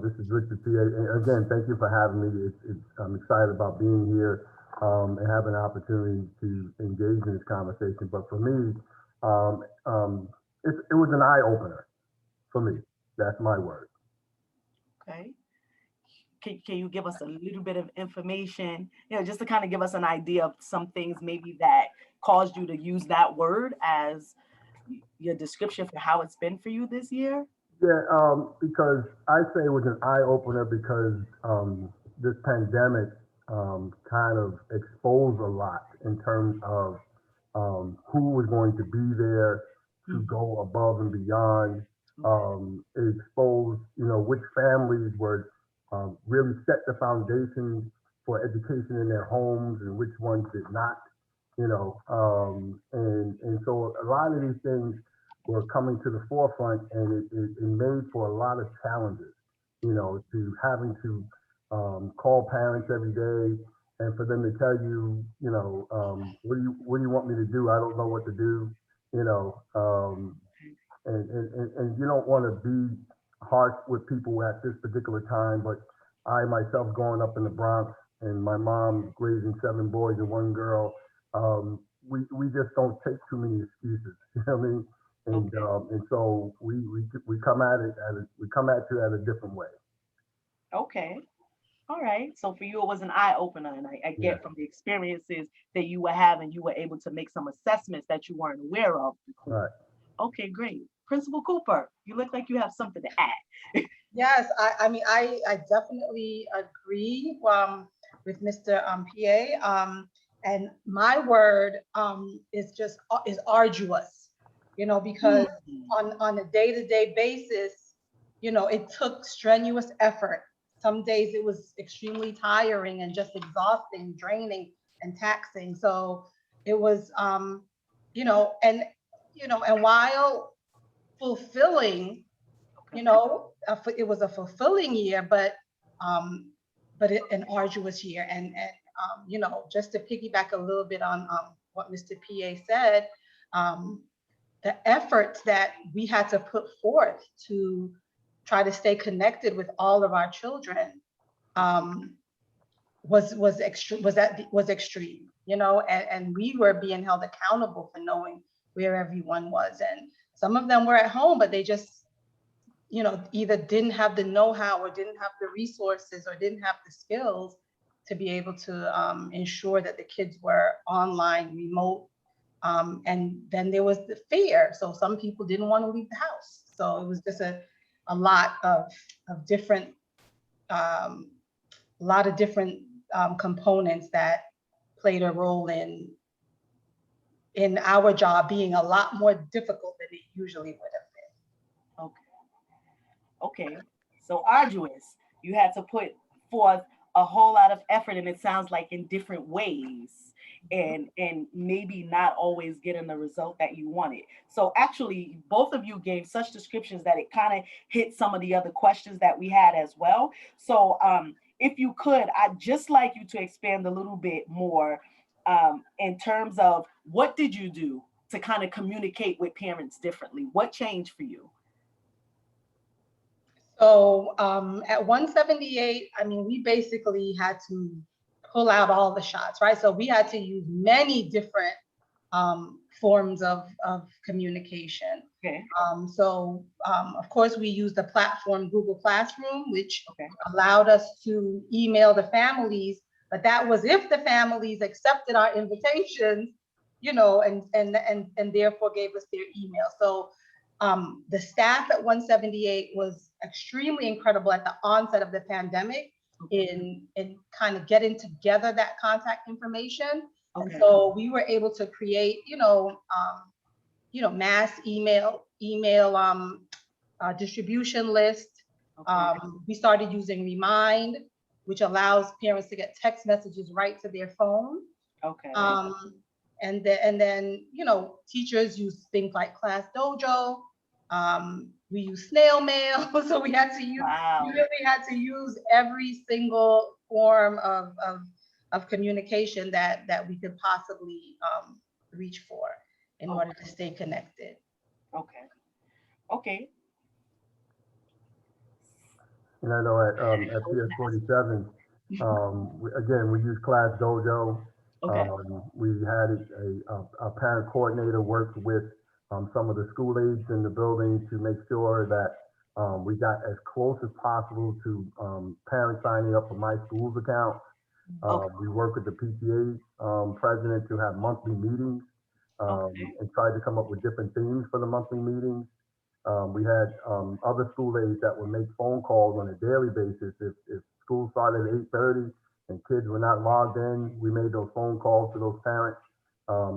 this is Richard Peay. And again, thank you for having me. I'm excited about being here. and have an opportunity to engage in this conversation. But for me, it was an eye opener for me. That's my word. Okay. Can you give us a little bit of information, just to kind of give us an idea of some things maybe that caused you to use that word as your description for how it's been for you this year? Yeah, because I say it was an eye opener because this pandemic kind of exposed a lot in terms of who was going to be there to go above and beyond. It exposed, which families would really set the foundation for education in their homes and which ones did not, and so a lot of these things were coming to the forefront, and it made for a lot of challenges, to having to call parents every day and for them to tell you, what do you want me to do? I don't know what to do, and you don't want to be harsh with people at this particular time, but I myself growing up in the Bronx and my mom raising 7 boys and 1 girl, we just don't take too many excuses, you know what I mean? And so we come at it you at a different way. Okay. All right. So for you, it was an eye opener, and I get from the experiences that you were having, you were able to make some assessments that you weren't aware of before. Right. Okay, great. Principal Cooper, you look like you have something to add. Yes, I mean, I definitely agree with Mr. Peay. And my word is arduous, because on a day-to-day basis, it took strenuous effort. Some days it was extremely tiring and just exhausting, draining and taxing. So it was, and while fulfilling, it was a fulfilling year, but an arduous year. And just to piggyback a little bit on what Mr. Peay said, the efforts that we had to put forth to try to stay connected with all of our children was extreme, and we were being held accountable for knowing where everyone was. And some of them were at home, but they just, either didn't have the know-how or didn't have the resources or didn't have the skills to be able to ensure that the kids were online, remote. And then there was the fear. So some people didn't want to leave the house. So it was just a lot of different, components that played a role in our job being a lot more difficult than it usually would have been. Okay. So arduous, you had to put forth a whole lot of effort, and it sounds like in different ways, and maybe not always getting the result that you wanted. So actually, both of you gave such descriptions that it kind of hit some of the other questions that we had as well. So if you could, I'd just like you to expand a little bit more in terms of what did you do to kind of communicate with parents differently? What changed for you? So at 178, I mean, we basically had to pull out all the shots, right? So we had to use many different forms of communication. Okay. Of course, we used the platform Google Classroom, which allowed us to email the families, but that was if the families accepted our invitations, and therefore gave us their email. So the staff at 178 was extremely incredible at the onset of the pandemic in kind of getting together that contact information. And so we were able to create, mass email distribution list. We started using Remind, which allows parents to get text messages right to their phone. And then, teachers use things like Class Dojo. We use snail mail. So we had to use, we really had to use every single form of communication that we could possibly reach for in order to stay connected. Okay. And I know at PS 47, Again, we use Class Dojo. Okay. We had a parent coordinator work with some of the school aides in the building to make sure that we got as close as possible to parents signing up for My Schools account. We work with the PTA president to have monthly meetings and try to come up with different themes for the monthly meetings. We had other school aides that would make phone calls on a daily basis. If school started at 8:30 and kids were not logged in, we made those phone calls to those parents.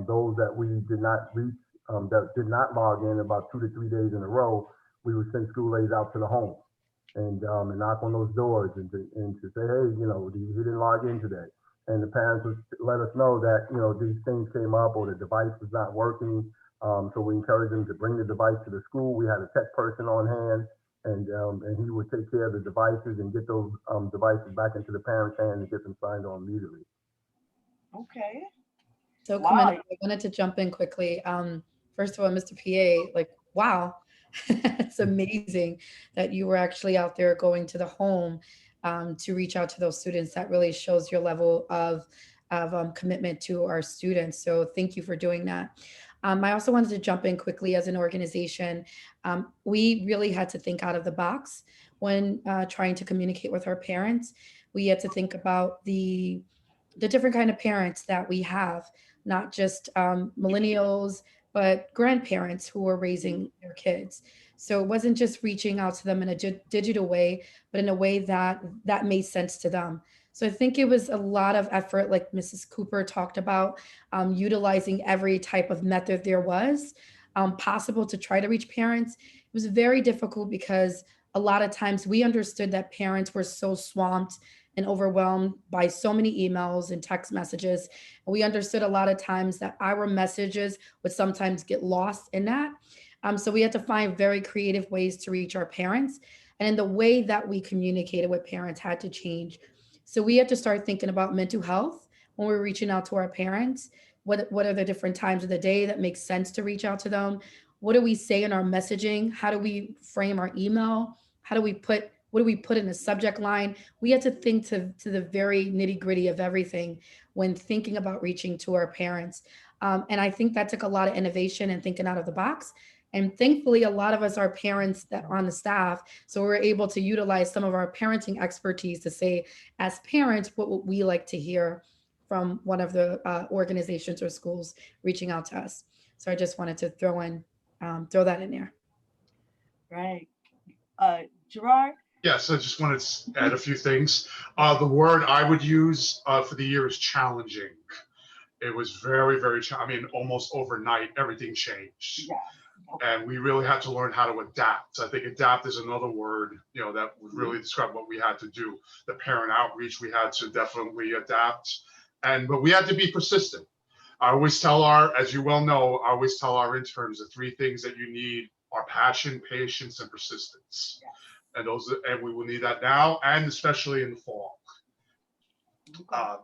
Those that we did not reach, that did not log in about 2 to 3 days in a row, we would send school aides out to the home and knock on those doors and to say, hey, he didn't log in today. And the parents would let us know that, these things came up or the device was not working. So we encouraged them to bring the device to the school. We had a tech person on hand and he would take care of the devices and get those devices back into the parents' hands and get them signed on immediately. Okay. So Wow. Camilla, I wanted to jump in quickly. First of all, Mr. Peay, like, wow, it's amazing that you were actually out there going to the home to reach out to those students. That really shows your level of commitment to our students. So thank you for doing that. I also wanted to jump in quickly as an organization. We really had to think out of the box when trying to communicate with our parents. We had to think about the different kind of parents that we have, not just millennials, but grandparents who are raising their kids. So it wasn't just reaching out to them in a digital way, but in a way that made sense to them. So I think it was a lot of effort, like Mrs. Cooper talked about, utilizing every type of method there was possible to try to reach parents. It was very difficult because a lot of times we understood that parents were so swamped and overwhelmed by so many emails and text messages. And we understood a lot of times that our messages would sometimes get lost in that. So we had to find very creative ways to reach our parents. And in the way that we communicated with parents had to change. So we had to start thinking about mental health when we're reaching out to our parents. What are the different times of the day that makes sense to reach out to them? What do we say in our messaging? How do we frame our email? What do we put in the subject line? We had to think to the very nitty gritty of everything when thinking about reaching to our parents. And I think that took a lot of innovation and thinking out of the box. And thankfully, a lot of us are parents that are on the staff. So we're able to utilize some of our parenting expertise to say, as parents, what would we like to hear from one of the organizations or schools reaching out to us? So I just wanted to throw that in there. Right. Gerard? Yes, I just wanted to add a few things. The word I would use for the year is challenging. It was very, very challenging. Almost overnight, everything changed. Yeah. Okay. And we really had to learn how to adapt. I think adapt is another word, that would really describe what we had to do. The parent outreach, we had to definitely adapt. But we had to be persistent. I always tell as you well know, I always tell our interns the 3 things that you need are passion, patience, and persistence. Yes. And we will need that now, and especially in the fall. Okay.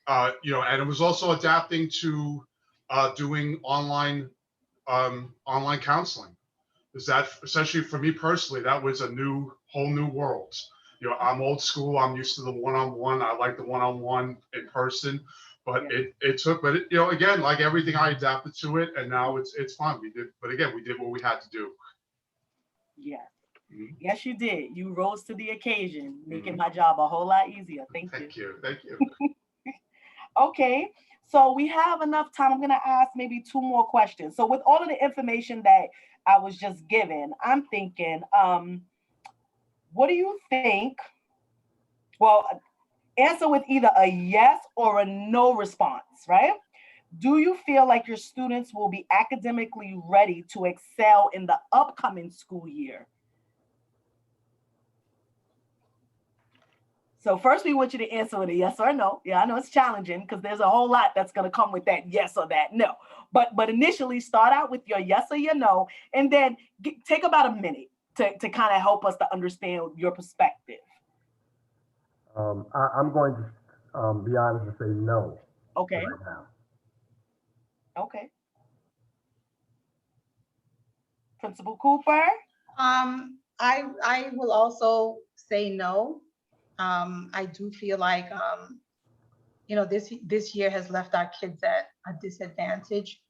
And it was also adapting to doing online counseling. Is that essentially for me personally, that was a whole new world. I'm old school. I'm used to the one-on-one. I like the one-on-one in person, but again, like everything, I adapted to it, and now it's fun. We did what we had to do. Yeah. Mm-hmm. Yes, you did. You rose to the occasion, making my job a whole lot easier. Thank you. Thank you. Okay. So we have enough time. I'm going to ask maybe 2 more questions. So with all of the information that I was just given, I'm thinking, what do you think? Well, answer with either a yes or a no response, right? Do you feel like your students will be academically ready to excel in the upcoming school year? So first we want you to answer with a yes or no. Yeah, I know it's challenging because there's a whole lot that's going to come with that yes or that no. But initially start out with your yes or your no, and then take about a minute to kind of help us to understand your perspective. I'm going to be honest and say no. Okay. Right now. Okay. Principal Cooper? I will also say no. I do feel like, you know, this year has left our kids at a disadvantage,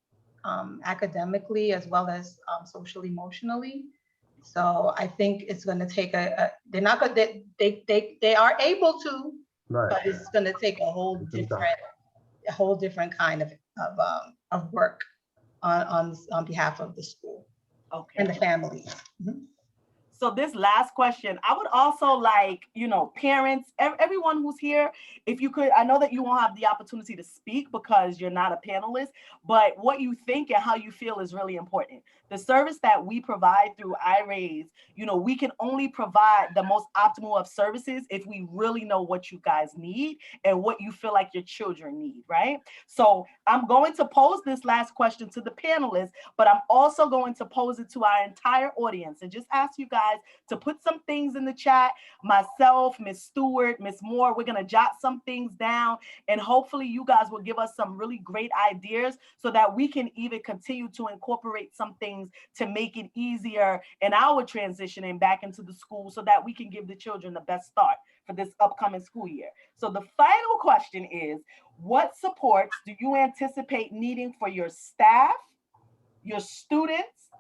academically as well as social emotionally. So I think it's going to take they're not going to, they are able to, Right. but it's going to take a whole different kind of work on behalf of the school and the families. Mhm. So this last question, I would also like, you know, parents, everyone who's here, if you could, I know that you won't have the opportunity to speak because you're not a panelist, but what you think and how you feel is really important. The service that we provide through iRaise, you know, we can only provide the most optimal of services if we really know what you guys need and what you feel like your children need, right? So I'm going to pose this last question to the panelists, but I'm also going to pose it to our entire audience and just ask you guys to put some things in the chat. Myself, Miss Stewart, Miss Moore, we're going to jot some things down, and hopefully you guys will give us some really great ideas so that we can even continue to incorporate some things to make it easier in our transitioning back into the school so that we can give the children the best start for this upcoming school year. So the final question is, what supports do you anticipate needing for your staff, your students,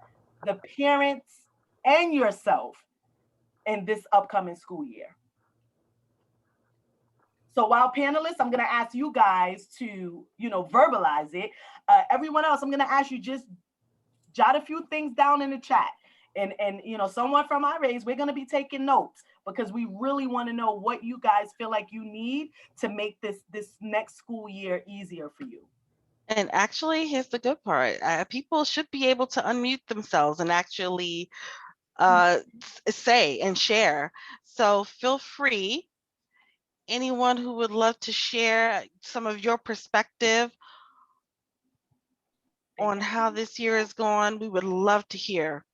the parents, and yourself in this upcoming school year? So while panelists, I'm going to ask you guys to, you know, verbalize it. Everyone else, I'm going to ask you just jot a few things down in the chat. And you know, someone from iRaise, we're going to be taking notes because we really want to know what you guys feel like you need to make this next school year easier for you. And actually, here's the good part. People should be able to unmute themselves and actually say and share. So feel free, anyone who would love to share some of your perspective on how this year is going, we would love to hear.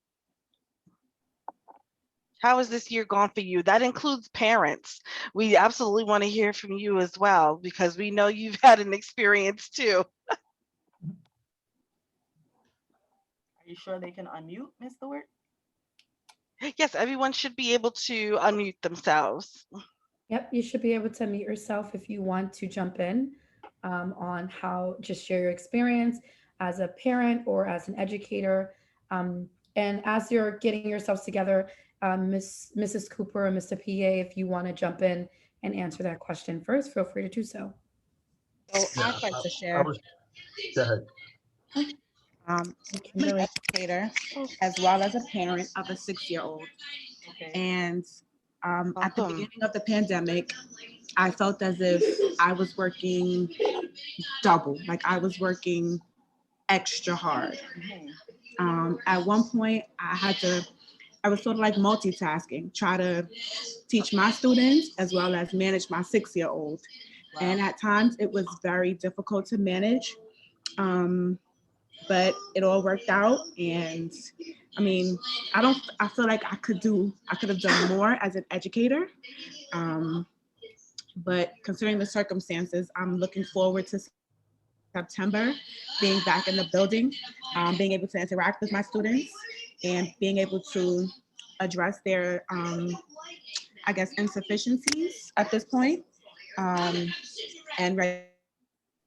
How has this year gone for you? That includes parents. We absolutely want to hear from you as well, because we know you've had an experience too. Are you sure they can unmute, Ms. Stewart? Yes, everyone should be able to unmute themselves. Yep, you should be able to mute yourself if you want to jump in on how, just share your experience as a parent or as an educator. And as you're getting yourselves together, Mrs. Cooper or Mr. Peay, if you want to jump in and answer that question first, feel free to do so. So I'd like to share. Go ahead. I'm an educator as well as a parent of a 6-year-old. Okay. And at the beginning of the pandemic, I felt as if I was working double, like I was working extra hard. At one point, I was sort of like multitasking, try to teach my students as well as manage my 6-year-old. Wow. And at times it was very difficult to manage. But it all worked out. And I mean, I feel like I could have done more as an educator. But considering the circumstances, I'm looking forward to September, being back in the building, being able to interact with my students and being able to address their, I guess, insufficiencies at this point, and ready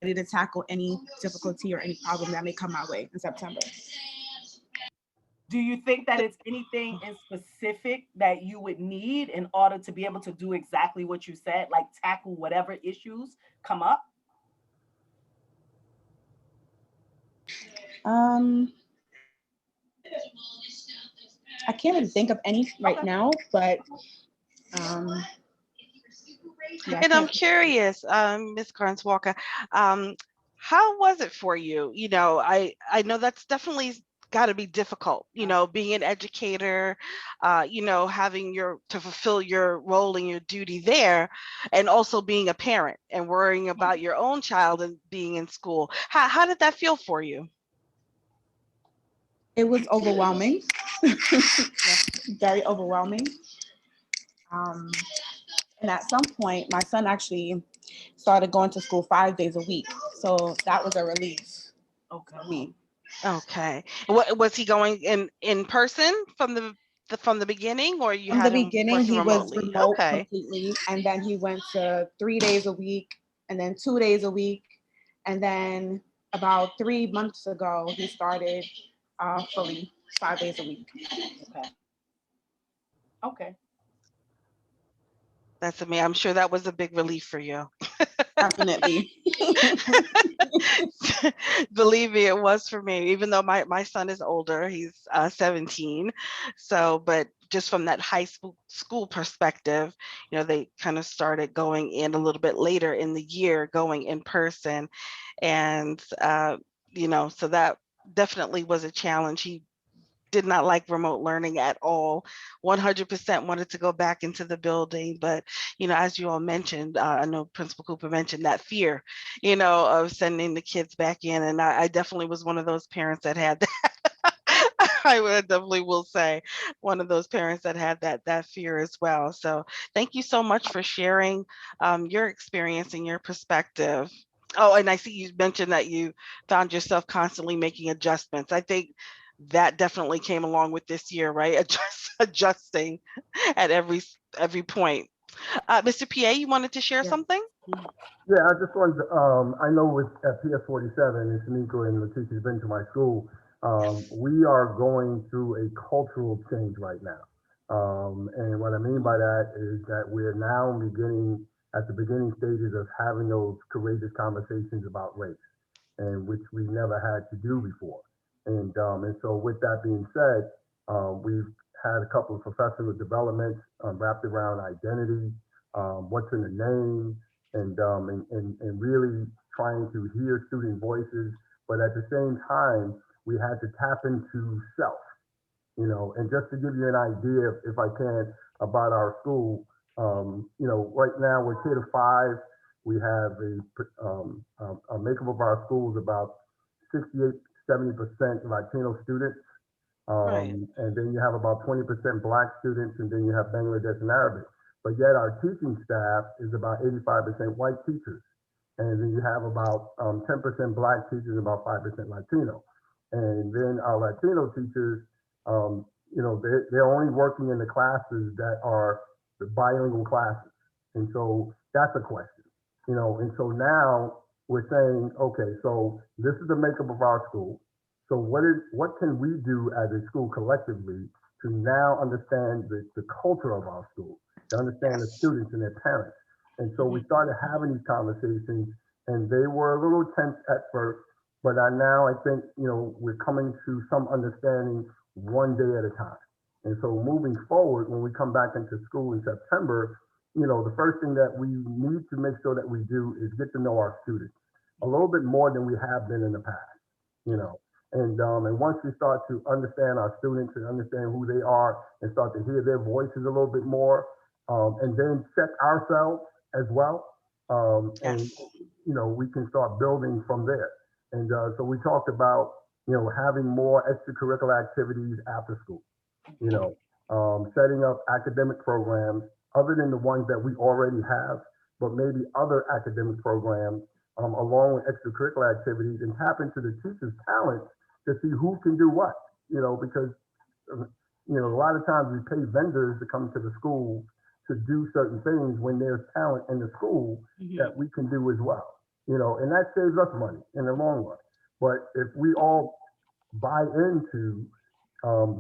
to tackle any difficulty or any problem that may come my way in September. Do you think that it's anything in specific that you would need in order to be able to do exactly what you said, like tackle whatever issues come up? I can't even think of any right now, but yeah, and I'm curious, Ms. Carnes-Walker, how was it for you? You know, I know that's definitely got to be difficult, you know, being an educator, you know, having to fulfill your role and your duty there, and also being a parent and worrying about your own child and being in school. How did that feel for you? It was overwhelming, very overwhelming. And at some point, my son actually started going to school 5 days a week. So that was a relief for me. Okay. What was he going in person from the from the beginning, or you From the had him beginning, working he was remotely? remote Okay. completely, and then he went to 3 days a week, and then 2 days a week, and then about 3 months ago, he started fully 5 days a week. Okay. Okay. That's amazing. I'm sure that was a big relief for you. Definitely. Believe me, it was for me, even though my son is older, he's 17. So, but just from that high school perspective, you know, they kind of started going in a little bit later in the year, going in person. And, you know, so that definitely was a challenge. He did not like remote learning at all. 100% wanted to go back into the building, but you know, as you all mentioned, I know Principal Cooper mentioned that fear, you know, of sending the kids back in, and I definitely was one of those parents that had that. I would definitely will say one of those parents that had that fear as well. So thank you so much for sharing your experience and your perspective. Oh, and I see you mentioned that you found yourself constantly making adjustments. I think that definitely came along with this year, right? Adjusting at every point. Mr. Peay, you wanted to share something? Yeah, I just wanted to, I know with at PS 47, and Shanequa and Letitia's been to my school, we are going through a cultural change right now. And what I mean by that is that we're now beginning at the beginning stages of having those courageous conversations about race, and which we never had to do before. And so with that being said, we've had a couple of professional developments wrapped around identity, what's in the name, and really trying to hear student voices. But at the same time, we had to tap into self, you know, and just to give you an idea, if I can, about our school, you know, right now we're K to 5. We have a makeup of our schools about 68, 70% Latino students. Right. And then you have about 20% Black students, and then you have Bangladesh and Arabic. But yet our teaching staff is about 85% white teachers. And then you have about 10% Black teachers, about 5% Latino. And then our Latino teachers, you know, they're only working in the classes that are the bilingual classes. And so that's a question, you know. And so now we're saying, okay, so this is the makeup of our school. So what can we do as a school collectively to now understand the culture of our school, to understand the students and their parents? And so we started having these conversations, and they were a little tense at first, but now I think, you know, we're coming to some understanding one day at a time. And so moving forward, when we come back into school in September, you know, the first thing that we need to make sure that we do is get to know our students a little bit more than we have been in the past, you know. And once we start to understand our students and understand who they are and start to hear their voices a little bit more, and then check ourselves as well, and you know, we can start building from there. And so we talked about, you know, having more extracurricular activities after school, you know, setting up academic programs other than the ones that we already have, but maybe other academic programs along with extracurricular activities, and tap into the teachers' talents to see who can do what, you know, because, you know, a lot of times we pay vendors to come to the school to do certain things when there's talent in the school that we can do as well, you know, and that saves us money in the long run. But if we all buy into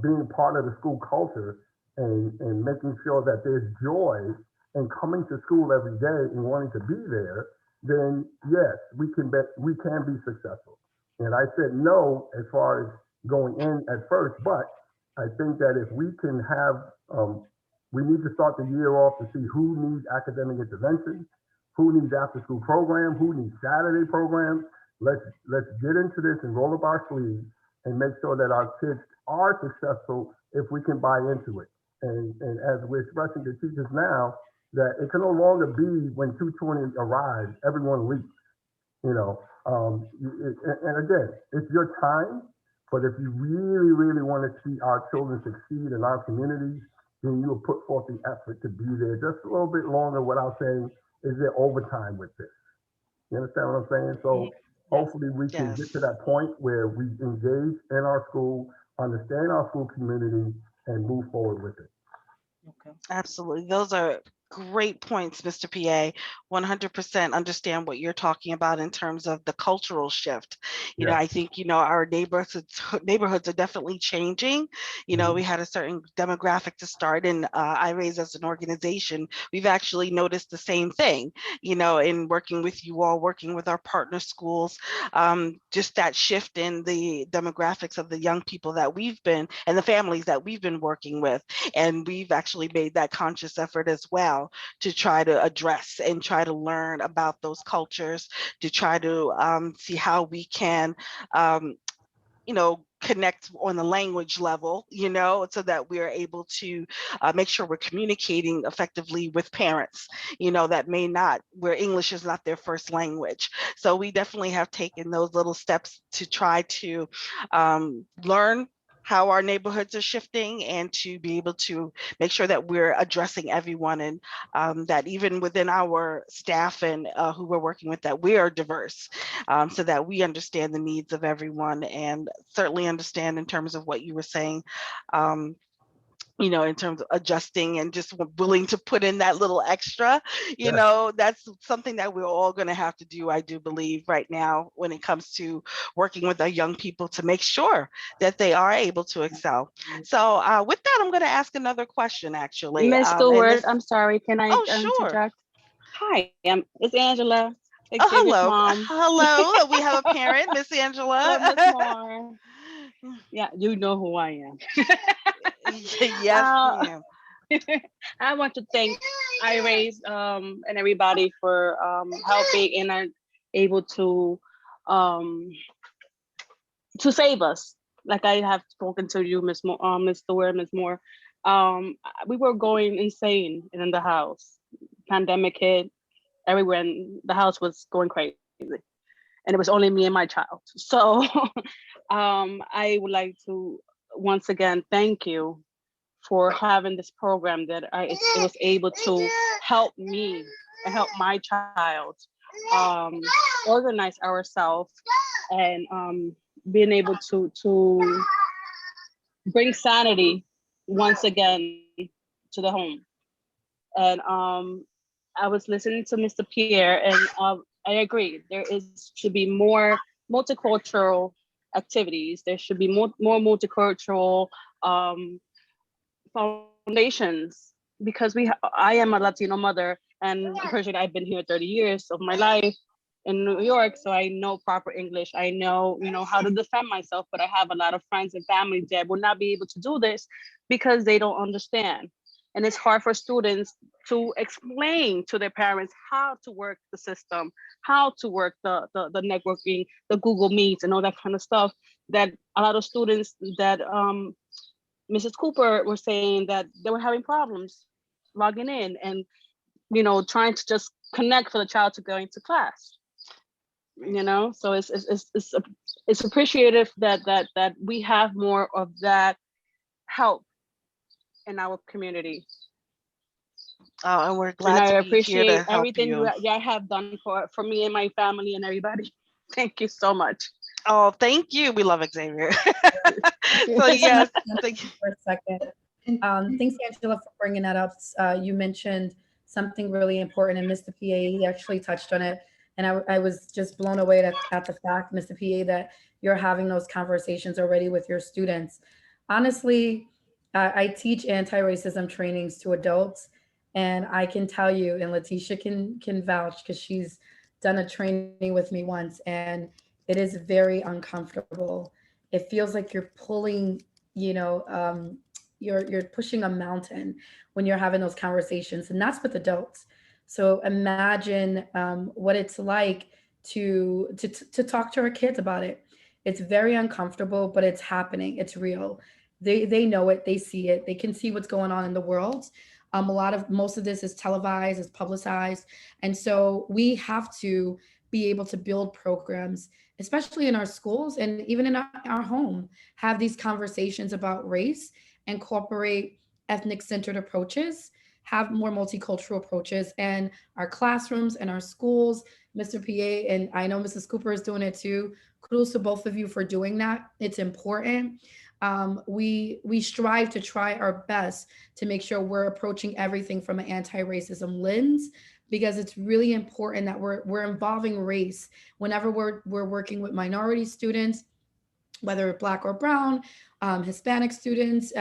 being part of the school culture and making sure that there's joy in coming to school every day and wanting to be there, then yes, we can be successful. And I said no as far as going in at first, but I think that if we can have, we need to start the year off to see who needs academic intervention, who needs after school program, who needs Saturday programs. Let's get into this and roll up our sleeves and make sure that our kids are successful if we can buy into it. And as we're expressing to teachers now, that it can no longer be when 220 arrives, everyone leaves, you know. And again, it's your time, but if you really, really want to see our children succeed in our communities, then you will put forth the effort to be there just a little bit longer without saying, is there overtime with this? You understand what I'm saying? So hopefully we can get to that point where we engage in our school, understand our school community, and move forward with it. Okay. Absolutely. Those are great points, Mr. PA. 100% understand what you're talking about in terms of the cultural shift. You know, Yeah. I think, our neighborhoods are definitely changing. We had a certain demographic to start, and iRaise as an organization, we've actually noticed the same thing, in working with you all, working with our partner schools, just that shift in the demographics of the young people that we've been, and the families that we've been working with. And we've actually made that conscious effort as well to try to address and try to learn about those cultures, to try to see how we can, connect on the language level, so that we're able to make sure we're communicating effectively with parents, that may not, where English is not their first language. So we definitely have taken those little steps to try to learn how our neighborhoods are shifting, and to be able to make sure that we're addressing everyone, and that even within our staff and who we're working with, that we are diverse, so that we understand the needs of everyone, and certainly understand in terms of what you were saying, in terms of adjusting and just willing to put in that little extra, that's something that we're all going to have to do, I do believe, right now, when it comes to working with our young people to make sure that they are able to excel. So with that, I'm going to ask another question, actually. Miss Stewart, I'm sorry, can I sure. interject? Hi, it's Angela. Oh, Xavier's hello. mom. Hello. We have a parent, Miss Angela. Hello, Miss Moore. Yeah, you know who I am. Yes, ma'am. I want to thank iRaise and everybody for helping and are able to save us. Like I have spoken to you, Miss Stewart, Miss Moore. We were going insane in the house. Pandemic hit everywhere, and the house was going crazy. And it was only me and my child. So I would like to once again thank you for having this program that it was able to help me and help my child organize ourselves, and being able to bring sanity once again to the home. And I was listening to Mr. Pierre, and I agree. There should be more multicultural activities. There should be more multicultural foundations, because I am a Latino mother, and personally I've been here 30 years of my life in New York, so I know proper English. I know, how to defend myself, but I have a lot of friends and family that will not be able to do this because they don't understand. And it's hard for students to explain to their parents how to work the system, how to work the networking, the Google Meets and all that kind of stuff, that a lot of students that Mrs. Cooper were saying that they were having problems logging in and, trying to just connect for the child to go into class. So it's appreciative that we have more of that help in our community. Oh, and we're glad to be here to help everything you. you have done for me and my family and everybody. Thank you so much. Oh, thank you. We love Xavier. So yes, thank you for a second. Thanks, Angela, for bringing that up. You mentioned something really important, and Mr. Peay, he actually touched on it. And I was just blown away at the fact, Mr. Peay, that you're having those conversations already with your students. Honestly, I teach anti-racism trainings to adults, and I can tell you, and Letitia can vouch because she's done a training with me once, and it is very uncomfortable. It feels like you're pulling, you're pushing a mountain when you're having those conversations, and that's with adults. So imagine what it's like to talk to our kids about it. It's very uncomfortable, but it's happening. It's real. They know it. They see it. They can see what's going on in the world. Most of this is televised, is publicized, and so we have to be able to build programs, especially in our schools and even in our home, have these conversations about race, incorporate ethnic-centered approaches, have more multicultural approaches in our classrooms and our schools. Mr. Peay, and I know Mrs. Cooper is doing it too. Kudos to both of you for doing that. It's important. we strive to try our best to make sure we're approaching everything from an anti-racism lens, because it's really important that we're involving race whenever we're working with minority students, whether Black or brown, Hispanic students,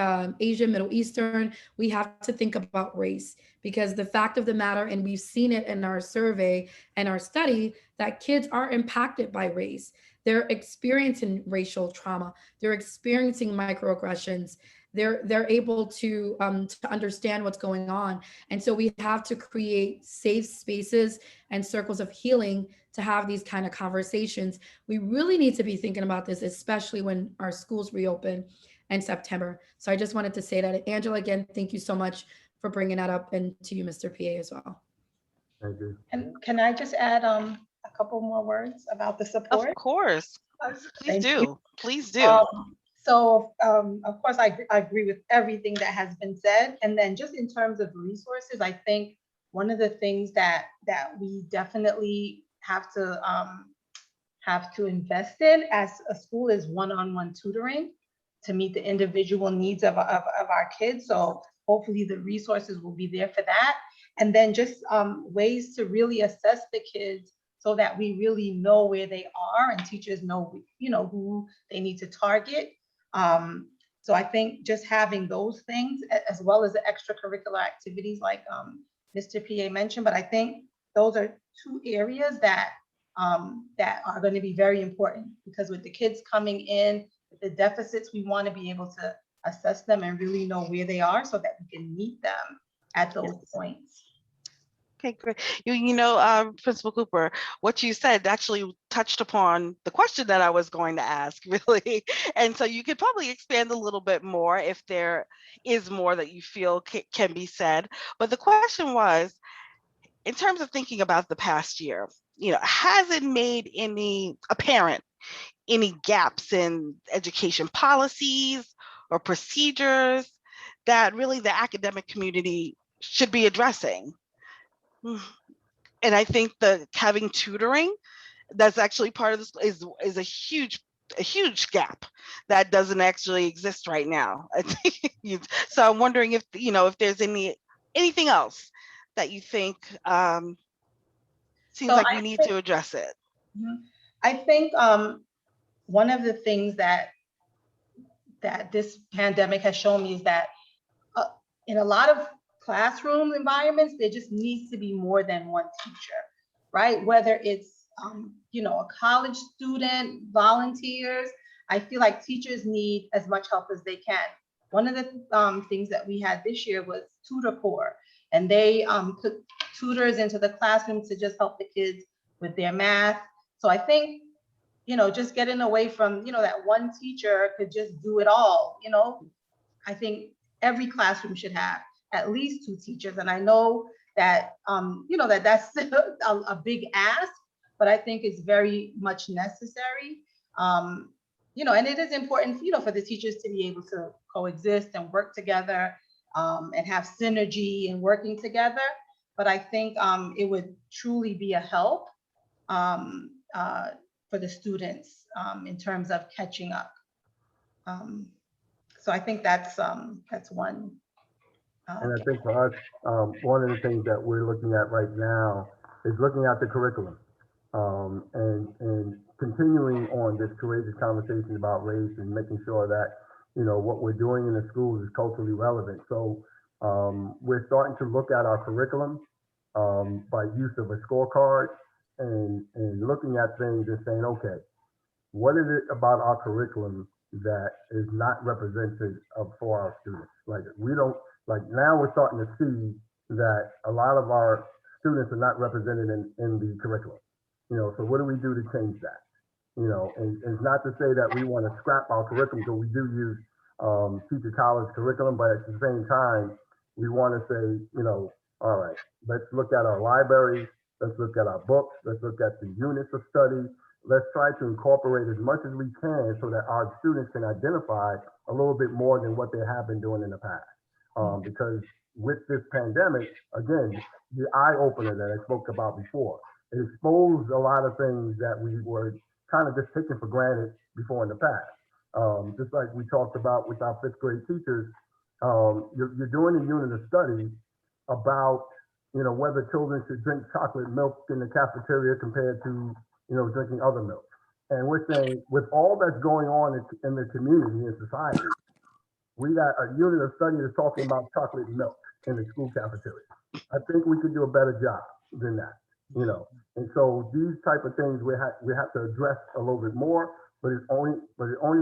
Asian, Middle Eastern. We have to think about race, because the fact of the matter, and we've seen it in our survey and our study, that kids are impacted by race. They're experiencing racial trauma. They're experiencing microaggressions. They're able to understand what's going on. And so we have to create safe spaces and circles of healing to have these kind of conversations. We really need to be thinking about this, especially when our schools reopen in September. So I just wanted to say that. Angela, again, thank you so much for bringing that up, and to you, Mr. Peay, as well. Thank you. And can I just add a couple more words about the support? Of course. Please Thank do. you. Please do. Of course, I agree with everything that has been said. And then just in terms of resources, I think one of the things that we definitely have to invest in as a school is one-on-one tutoring to meet the individual needs of our kids. So hopefully the resources will be there for that. And then just ways to really assess the kids so that we really know where they are and teachers know, who they need to target. So I think just having those things, as well as the extracurricular activities like Mr. Peay mentioned, but I think those are two areas that are going to be very important, because with the kids coming in, with the deficits, we want to be able to assess them and really know where they are so that we can meet them at those points. Okay, great. Principal Cooper, what you said actually touched upon the question that I was going to ask, really. And so you could probably expand a little bit more if there is more that you feel can be said. But the question was, in terms of thinking about the past year, has it made any apparent any gaps in education policies or procedures that really the academic community should be addressing? And I think that having tutoring, that's actually part of this, is a huge gap that doesn't actually exist right now. I think so. I'm wondering if if there's anything else that you think seems like we need to address it. I think one of the things that this pandemic has shown me is that in a lot of classroom environments, there just needs to be more than one teacher, right? Whether it's, a college student, volunteers, I feel like teachers need as much help as they can. One of the things that we had this year was Tutor Corps, and they put tutors into the classroom to just help the kids with their math. So I think, just getting away from, that one teacher could just do it all, I think every classroom should have at least 2 teachers. And I know that, that's a big ask, but I think it's very much necessary. And it is important, for the teachers to be able to coexist and work together and have synergy and working together. But I think it would truly be a help for the students in terms of catching up. So I think that's one. And I think for us, one of the things that we're looking at right now is looking at the curriculum and continuing on this courageous conversation about race and making sure that, what we're doing in the schools is culturally relevant. So we're starting to look at our curriculum by use of a scorecard and looking at things and saying, okay, what is it about our curriculum that is not representative for our students? Now we're starting to see that a lot of our students are not represented in the curriculum. So what do we do to change that? And it's not to say that we want to scrap our curriculum, because we do use teacher college curriculum, but at the same time, we want to say, all right, let's look at our libraries, let's look at our books, let's look at the units of study. Let's try to incorporate as much as we can so that our students can identify a little bit more than what they have been doing in the past. Because with this pandemic, again, the eye opener that I spoke about before, it exposed a lot of things that we were kind of just taking for granted before in the past. Just like we talked about with our 5th grade teachers, you're doing a unit of study about, whether children should drink chocolate milk in the cafeteria compared to, drinking other milk. And we're saying with all that's going on in the community and society, we got a unit of study that's talking about chocolate milk in the school cafeteria. I think we could do a better job than that, And so these type of things we have to address a little bit more, but it's only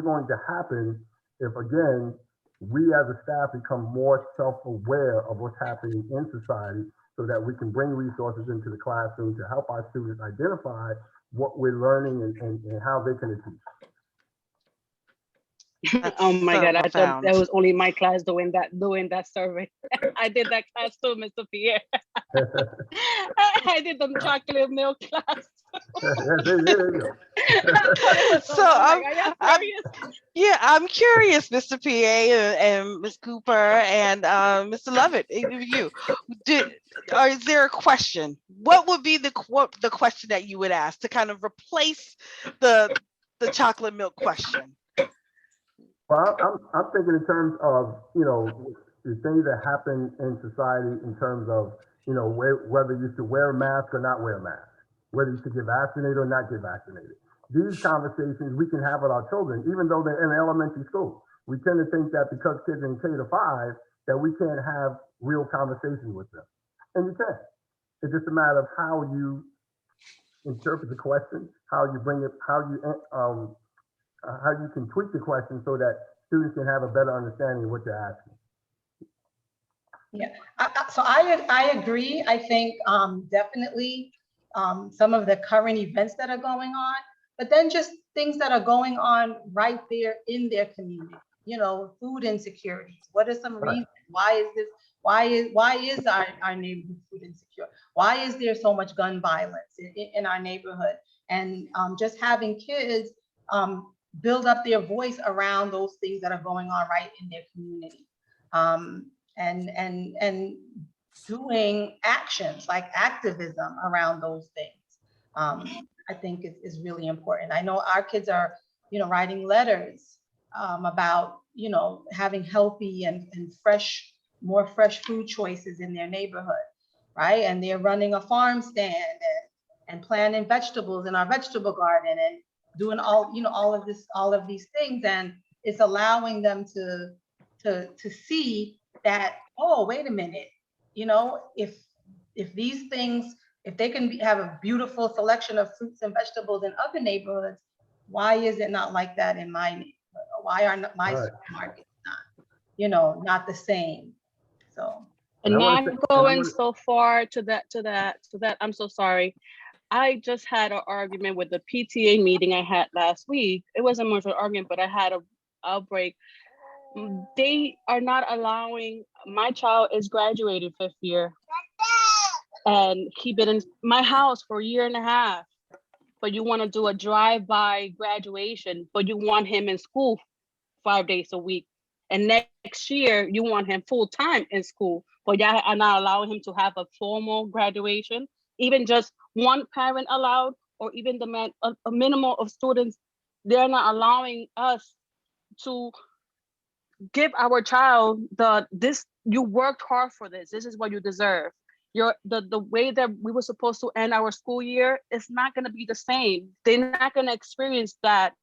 going to happen if, again, we as a staff become more self-aware of what's happening in society, so that we can bring resources into the classroom to help our students identify what we're learning and how they can achieve. Oh my so God, I thought profound. that was only my class doing that survey. I did that class too, Mr. Peay. I did the chocolate milk class. There you go. So I'm curious, Mr. Peay and Ms. Cooper and Mr. Lovett, you is there a question? What would be the question that you would ask to kind of replace the chocolate milk question? Well, I'm thinking in terms of, the things that happen in society in terms of, whether you should wear a mask or not wear a mask, whether you should get vaccinated or not get vaccinated. These conversations we can have with our children, even though they're in elementary school. We tend to think that because kids are in K to 5, that we can't have real conversations with them. And you can. It's just a matter of how you interpret the question, how you bring it, how you can tweak the question so that students can have a better understanding of what you're asking. Yeah, so I agree. I think definitely some of the current events that are going on, but then just things that are going on right there in their community. Food insecurities. What are some reasons? Why is this? Why is our neighborhood food insecure? Why is there so much gun violence in our neighborhood? And just having kids build up their voice around those things that are going on right in their community. And doing actions like activism around those things, I think is really important. I know our kids are, writing letters about, having healthy and more fresh food choices in their neighborhood, right? And they're running a farm stand and planting vegetables in our vegetable garden and doing all of these things, and it's allowing them to see that, oh, wait a minute, if these things, if they can have a beautiful selection of fruits and vegetables in other neighborhoods, why is it not like that in my neighborhood? Why are my supermarkets not, not the same? So, and not going so far to that. I'm so sorry. I just had an argument with the PTA meeting I had last week. It wasn't much of an argument, but I had an outbreak. They are not allowing, my child is graduating 5th year, and he been in my house for a year and a half, but you want to do a drive-by graduation, but you want him in school 5 days a week. And next year, you want him full-time in school, but you are not allowing him to have a formal graduation, even just one parent allowed, or even a minimum of students. They're not allowing us to give our child you worked hard for this. This is what you deserve. The way that we were supposed to end our school year is not going to be the same. They're not going to experience that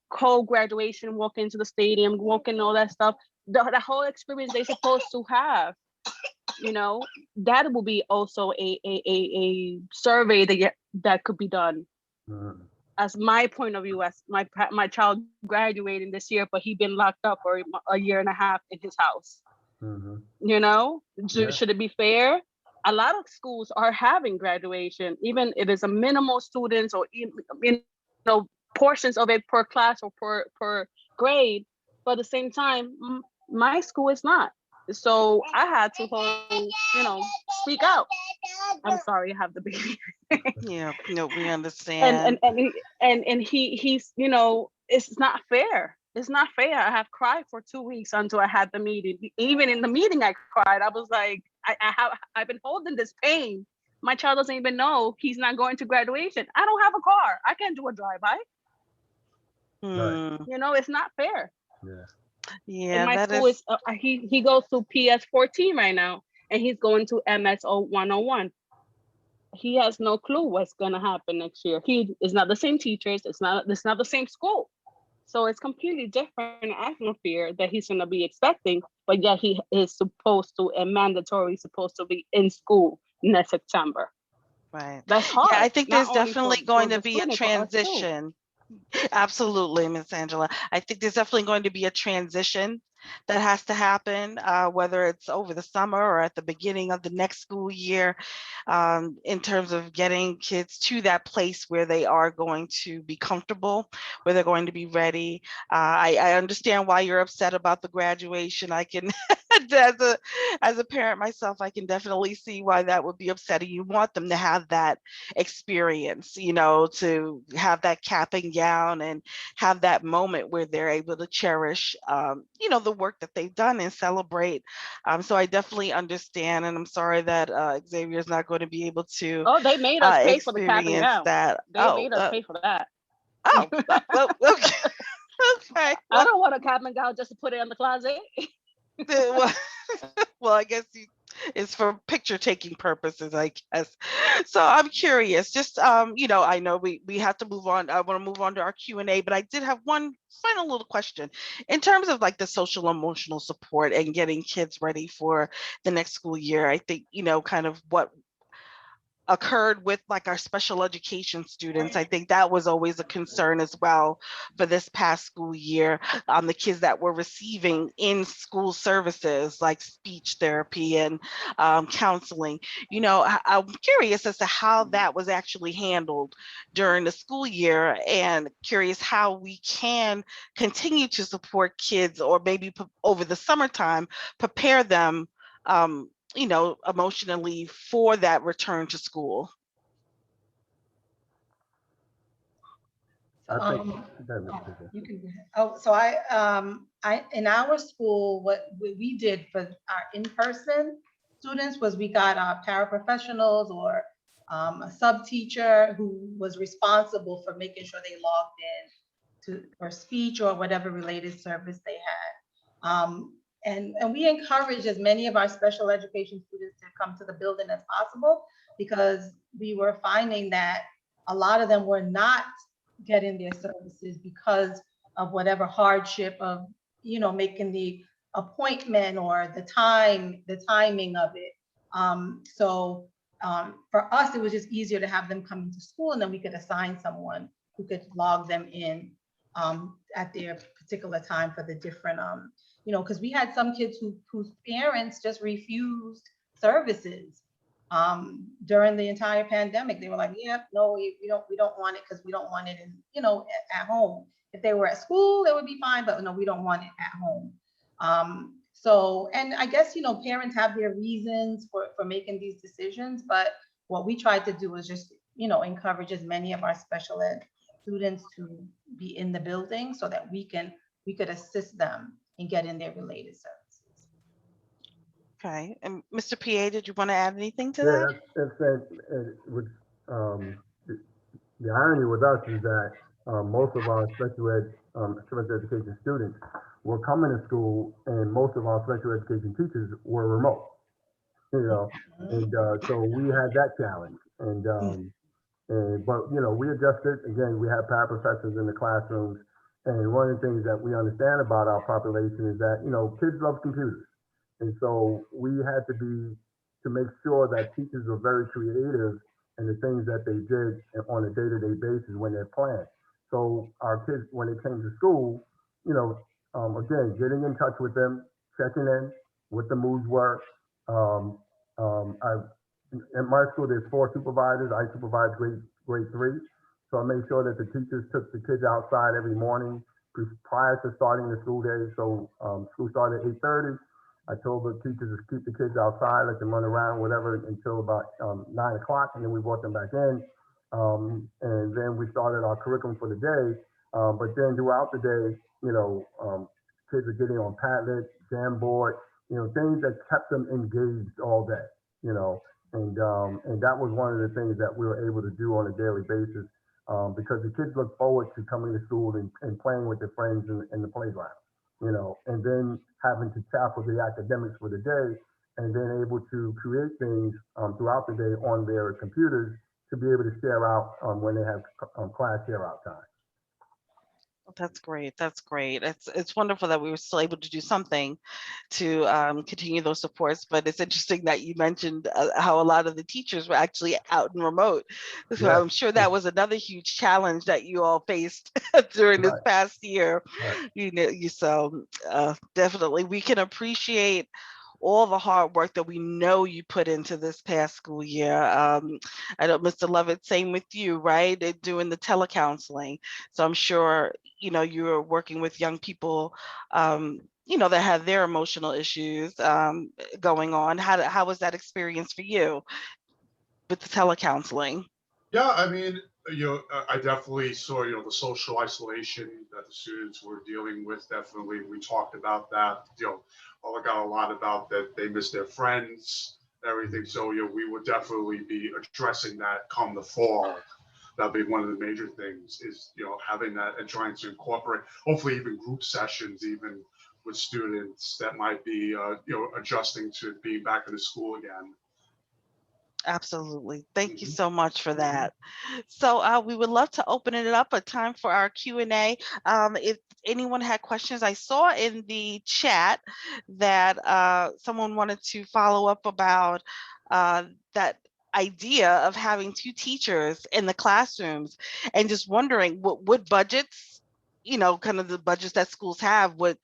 cold graduation, walk into the stadium, walking all that stuff. The whole experience they're supposed to have. That will be also a survey that could be done. As my point of view, as my child graduating this year, but he's been locked up for a year and a half in his house. Should it be fair? A lot of schools are having graduation, even if it's a minimal students or portions of it per class or per grade. But at the same time, my school is not. So I had to speak out. I'm sorry, I have the baby. Yeah, no, we understand. And he's it's not fair. It's not fair. I have cried for 2 weeks until I had the meeting. Even in the meeting, I cried. I was like, I've been holding this pain. My child doesn't even know he's not going to graduation. I don't have a car. I can't do a drive-by. Right. You know, it's not fair. Yeah. And Yeah, my that school is. is he goes to PS 14 right now, and he's going to MSO 101. He has no clue what's gonna happen next year. He is not the same teachers. It's not the same school. So it's completely different atmosphere that he's gonna be expecting, but yet he is supposed to and mandatory supposed to be in school next September. Right. That's Yeah, I hard. think Not there's only definitely going to the be a student, for us too. transition. Absolutely, Miss Angela. I think there's definitely going to be a transition that has to happen, whether it's over the summer or at the beginning of the next school year, in terms of getting kids to that place where they are going to be comfortable, where they're going to be ready. I understand why you're upset about the graduation. I can, as a parent myself, I can definitely see why that would be upsetting. You want them to have that experience, you know, to have that capping gown and have that moment where they're able to cherish, you know, the work that they've done and celebrate. So I definitely understand, and I'm sorry that Xavier is not going to be able to Oh, they made us pay for the cap and experience gown. that. They made us pay for that. Well, okay. Okay. I don't want a cap and gown just to put it in the closet. Well, well, I guess it's for picture taking purposes, I guess. So I'm curious, just you know, I know we have to move on. I want to move on to our Q&A, but I did have one final little question in terms of like the social emotional support and getting kids ready for the next school year. I think, you know, kind of what occurred with like our special education students. I think that was always a concern as well for this past school year. The kids that were receiving in school services like speech therapy and counseling. You know, I'm curious as to how that was actually handled during the school year, and curious how we can continue to support kids, or maybe over the summertime, prepare them, you know, emotionally for that return to school. I think You can go ahead. Oh, so I in our school, what we did for our in-person students was we got our paraprofessionals or a sub teacher who was responsible for making sure they logged in for speech or whatever related service they had. And we encourage as many of our special education students to come to the building as possible, because we were finding that a lot of them were not getting their services because of whatever hardship of, you know, making the appointment or the timing of it. For us, it was just easier to have them come into school, and then we could assign someone who could log them in at their particular time for the different, you know, because we had some kids whose parents just refused services during the entire pandemic. They were like, yeah, no, we don't want it, because we don't want it in, you know, at home. If they were at school, it would be fine, but no, we don't want it at home. So, and I guess, you know, parents have their reasons for making these decisions, but what we tried to do is just, you know, encourage as many of our special ed students to be in the building so that we could assist them in getting their related services. Okay, and Mr. Peay, did you want to add anything to that? The irony with us is that most of our special education students were coming to school, and most of our special education teachers were remote. You know, and so we had that challenge, but you know, we adjusted. Again, we have paraprofessionals in the classrooms, and one of the things that we understand about our population is that, you know, kids love computers, and so we had to make sure that teachers were very creative in the things that they did on a day-to-day basis when they're playing. So our kids, when they came to school, you know, again, getting in touch with them, checking in, what the moods were. In my school, there's 4 supervisors. I supervise grade 3. So I made sure that the teachers took the kids outside every morning prior to starting the school day. So school started at 8:30. I told the teachers to keep the kids outside, let them run around, whatever, until about 9 o'clock, and then we brought them back in. And then we started our curriculum for the day. But then throughout the day, you know, kids are getting on Padlet, Jamboard, you know, things that kept them engaged all day, you know. And that was one of the things that we were able to do on a daily basis because the kids look forward to coming to school and playing with their friends in the playground, you know, and then having to tackle the academics for the day, and then able to create things throughout the day on their computers to be able to share out when they have class share out time. That's great. That's great. It's wonderful that we were still able to do something to continue those supports. But it's interesting that you mentioned how a lot of the teachers were actually out and remote. So Yeah. I'm sure that was another huge challenge that you all faced during this past year. Right. You know, so definitely we can appreciate all the hard work that we know you put into this past school year. I know Mr. Lovett, same with you, right? They're doing the telecounseling. So I'm sure, you know, you're working with young people, you know, that have their emotional issues going on. How was that experience for you with the telecounseling? Yeah, I mean, you know, I definitely saw, you know, the social isolation that the students were dealing with. Definitely, we talked about that. You know, I got a lot about that they miss their friends, everything. So, you know, we would definitely be addressing that come the fall. That'll be one of the major things is, you know, having that and trying to incorporate, hopefully even group sessions, even with students that might be, you know, adjusting to being back in the school again. Absolutely. Thank you so much for that. So we would love to open it up, a time for our Q&A. If anyone had questions, I saw in the chat that someone wanted to follow up about that idea of having 2 teachers in the classrooms, and just wondering what budgets, you know, kind of the budgets that schools have, would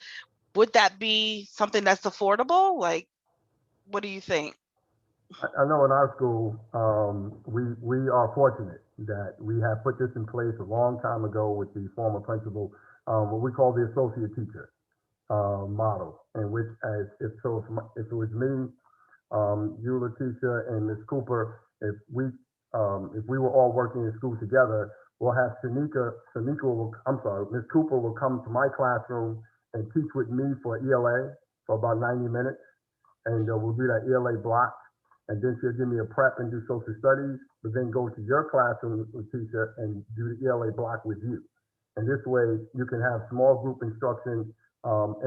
that be something that's affordable? Like, what do you think? I know in our school, we are fortunate that we have put this in place a long time ago with the former principal, what we call the associate teacher model, in which if it was me, you, Letitia, and Ms. Cooper, if we were all working in school together, we'll have Ms. Cooper will come to my classroom and teach with me for ELA for about 90 minutes, and we'll do that ELA block. And then she'll give me a prep and do social studies, but then go to your classroom, Letitia, and do the ELA block with you. And this way, you can have small group instruction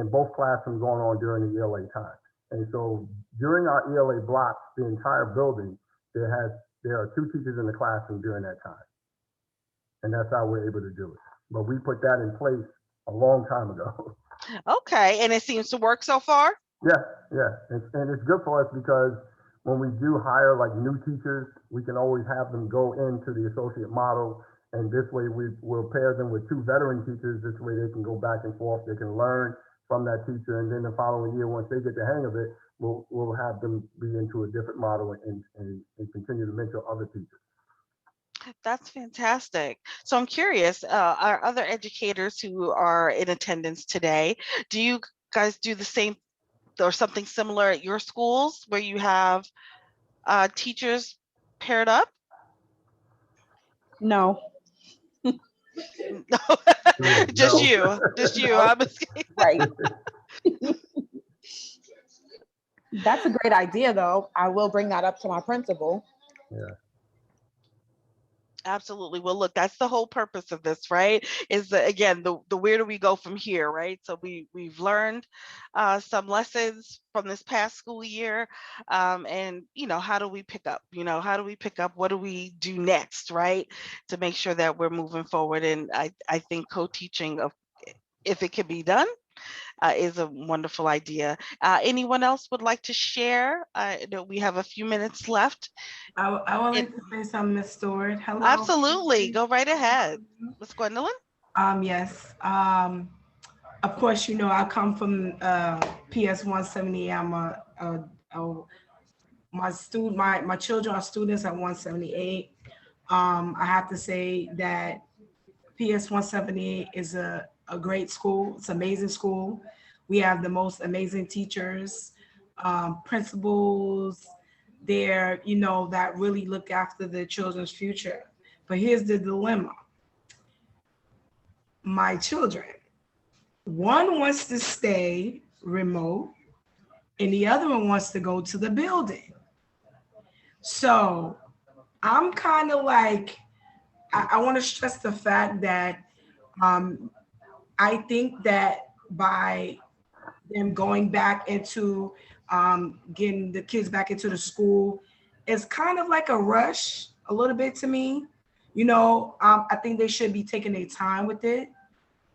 in both classrooms going on during the ELA time. And so during our ELA blocks, the entire building, there are 2 teachers in the classroom during that time. And that's how we're able to do it. But we put that in place a long time ago. Okay, and it seems to work so far? Yeah. And it's good for us because when we do hire like new teachers, we can always have them go into the associate model. And this way we'll pair them with 2 veteran teachers. This way they can go back and forth. They can learn from that teacher. And then the following year, once they get the hang of it, we'll have them be into a different model and continue to mentor other teachers. That's fantastic. So I'm curious, our other educators who are in attendance today, do you guys do the same or something similar at your schools where you have teachers paired up? No. Just you. I'm right. That's a great idea, though. I will bring that up to my principal. Yeah. Absolutely. Well, look, that's the whole purpose of this, right? Is that, again, the where do we go from here, right? So we've learned some lessons from this past school year, and you know, how do we pick up? You know, how do we pick up? What do we do next, right? To make sure that we're moving forward. And I think co-teaching, if it can be done, is a wonderful idea. Anyone else would like to share? We have a few minutes left. I would like to say something, Ms. Stewart. Hello. Absolutely. Go right ahead. Ms. Gwendolyn? Yes. Of course, you know, I come from PS 170. My children are students at 178. I have to say that PS 178 is a great school. It's an amazing school. We have the most amazing teachers, principals there, you know, that really look after the children's future. But here's the dilemma. My children, one wants to stay remote and the other one wants to go to the building. So I'm kind of like, I want to stress the fact that I think that by them going back into getting the kids back into the school, it's kind of like a rush a little bit to me. You know, I think they should be taking their time with it,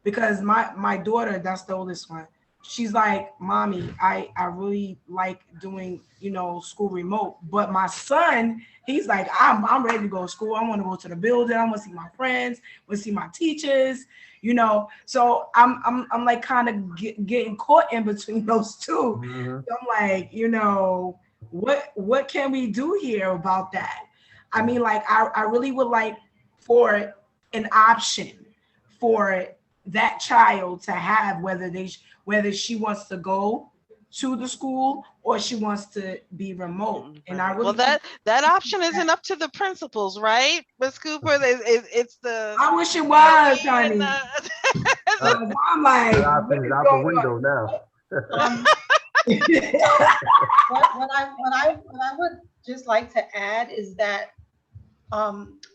because my daughter, that's the oldest one, she's like, mommy, I really like doing, you know, school remote. But my son, he's like, I'm ready to go to school. I want to go to the building. I want to see my friends, want to see my teachers, you know. So I'm like kind of getting caught in between those two. Mhm. So I'm like, you know, what can we do here about that? I mean, like, I really would like for an option for that child to have, whether she wants to go to the school or she wants to be remote. And I really Well, that option isn't up to the principals, right, Ms. Cooper? It's the. I wish it was, honey. I'm like, that option is out the window now. What I would just like to add is that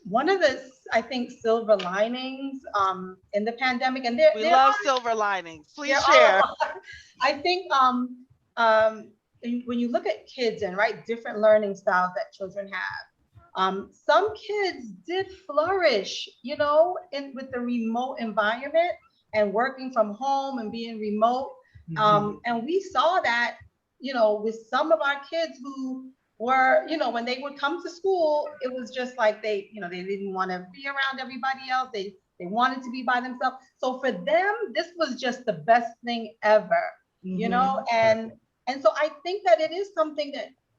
one of the, I think, silver linings in the pandemic, and we love silver linings. Please share. I think when you look at kids and different learning styles that children have, some kids did flourish, you know, with the remote environment and working from home and being remote. And we saw that, you know, with some of our kids who were, you know, when they would come to school, it was just like they, you know, they didn't want to be around everybody else. They wanted to be by themselves. So for them, this was just the best thing ever, you know, and so I think that it is something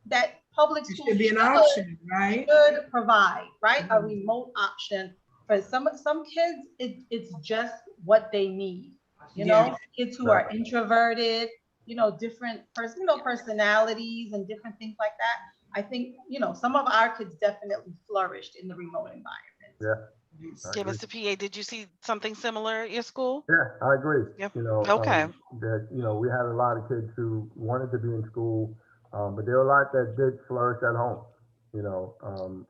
that public schools should be an option, right? Should provide, right? A remote option for some kids. It's just what they need, you know. Kids who are introverted, you know, different personalities and different things like that. I think, you know, some of our kids definitely flourished in the remote environment. Yeah, Mr. Peay, did you see something similar at your school? Yeah, I agree. Yep. You know, that, you know, we had a lot of kids who wanted to be in school, but there were a lot that did flourish at home. You know,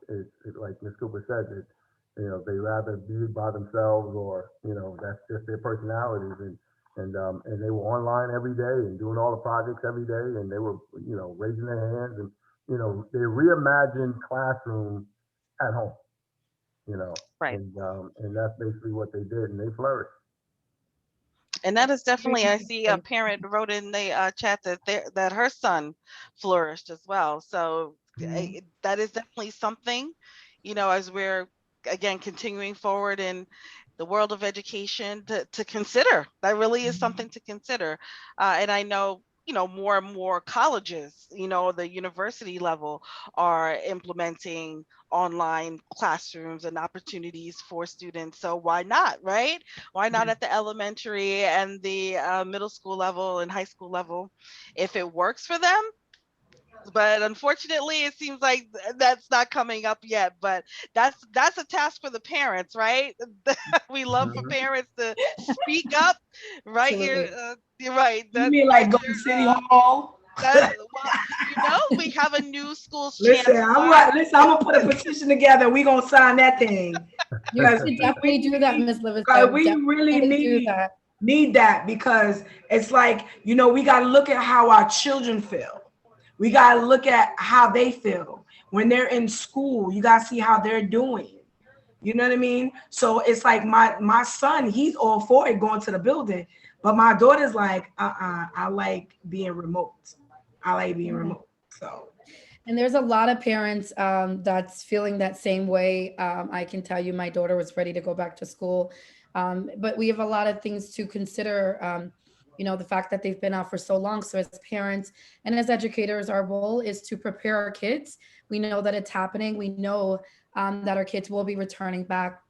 it like Ms. Cooper said, that, you know, they rather be by themselves, or, you know, that's just their personalities, and they were online every day and doing all the projects every day, and they were, you know, raising their hands, and, you know, they reimagined classroom at home, you know, and that's basically what they did, and they flourished. And that is definitely, I see a parent wrote in the chat that her son flourished as well. So that is definitely something, you know, as we're, again, continuing forward in the world of education to consider. That really is something to consider. And I know, you know, more and more colleges, you know, the university level are implementing online classrooms and opportunities for students. So why not, right? Why not at the elementary and the middle school level and high school level, if it works for them? But unfortunately, it seems like that's not coming up yet. But that's a task for the parents, right? We love for parents to speak up, right? You're right. You mean like go to City Hall? Well, you know, we have a new school's Listen, I'm gonna put a petition together. We're gonna sign that thing. You should definitely do that, Ms. Livingston. We really need that, because it's like, you know, we gotta look at how our children feel. We got to look at how they feel when they're in school. You got to see how they're doing. You know what I mean? So it's like my son, he's all for it, going to the building. But my daughter's like, I like being remote. I like being remote. So. And there's a lot of parents that's feeling that same way. I can tell you my daughter was ready to go back to school. But we have a lot of things to consider. You know, the fact that they've been out for so long. So as parents and as educators, our role is to prepare our kids. We know that it's happening. We know that our kids will be returning back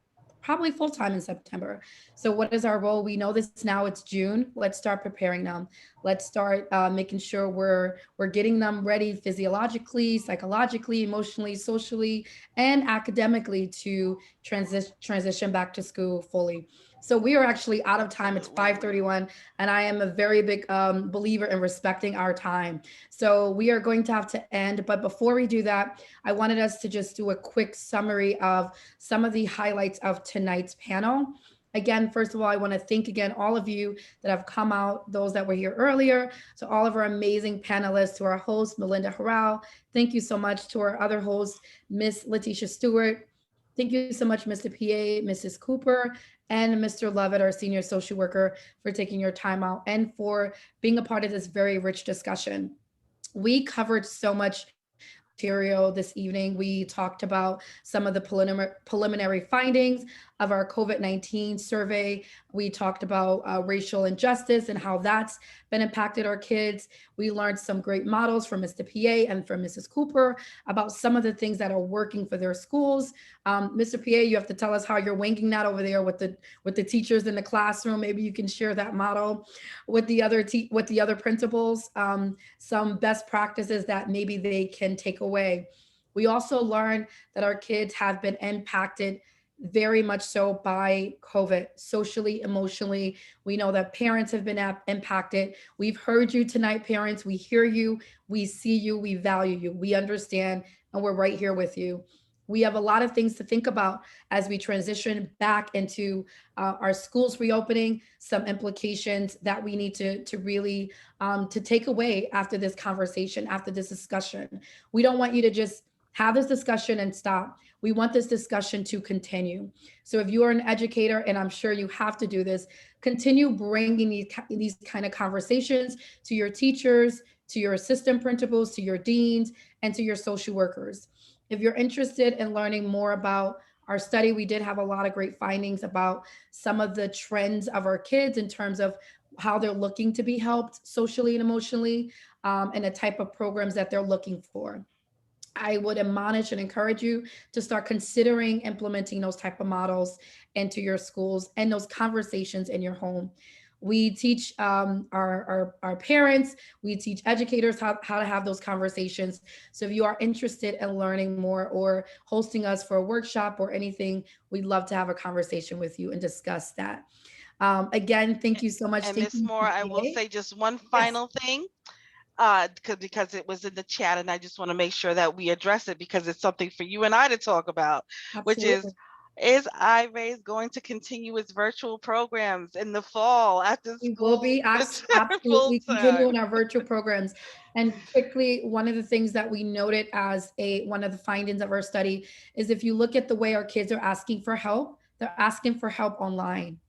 probably full-time in September. So what is our role? We know this now, it's June. Let's start preparing them. Let's start making sure we're getting them ready physiologically, psychologically, emotionally, socially, and academically to transition back to school fully. So we are actually out of time. It's 5:31, and I am a very big believer in respecting our time. So we are going to have to end. But before we do that, I wanted us to just do a quick summary of some of the highlights of tonight's panel. Again, first of all, I want to thank again all of you that have come out, those that were here earlier, to all of our amazing panelists, to our host, Melinda Harrell. Thank you so much to our other host, Miss Letitia Stewart. Thank you so much, Mr. Peay, Mrs. Cooper, and Mr. Lovett, our senior social worker, for taking your time out and for being a part of this very rich discussion. We covered so much material this evening. We talked about some of the preliminary findings of our COVID-19 survey. We talked about racial injustice and how that's been impacted our kids. We learned some great models from Mr. Peay and from Mrs. Cooper about some of the things that are working for their schools. Mr. Peay, you have to tell us how you're winging that over there with the teachers in the classroom. Maybe you can share that model with the other principals, some best practices that maybe they can take away. We also learned that our kids have been impacted very much so by COVID, socially, emotionally. We know that parents have been impacted. We've heard you tonight, parents. We hear you, we see you, we value you, we understand, and we're right here with you. We have a lot of things to think about as we transition back into our schools reopening, some implications that we need to really to take away after this conversation, after this discussion. We don't want you to just have this discussion and stop. We want this discussion to continue. So if you are an educator, and I'm sure you have to do this, continue bringing these kind of conversations to your teachers, to your assistant principals, to your deans, and to your social workers. If you're interested in learning more about our study, we did have a lot of great findings about some of the trends of our kids in terms of how they're looking to be helped socially and emotionally, and the type of programs that they're looking for. I would admonish and encourage you to start considering implementing those type of models into your schools and those conversations in your home. We teach our parents, we teach educators how to have those conversations. So if you are interested in learning more or hosting us for a workshop or anything, we'd love to have a conversation with you and discuss that. Again, thank you so much. And Ms. Moore, I will say just one final thing. Because it was in the chat, and I just want to make sure that we address it because it's something for you and I to talk about. Absolutely. Which is iRaise going to continue its virtual programs in the fall after school? We will be absolutely continuing our virtual programs. And quickly, one of the things that we noted as one of the findings of our study is if you look at the way our kids are asking for help, they're asking for help online,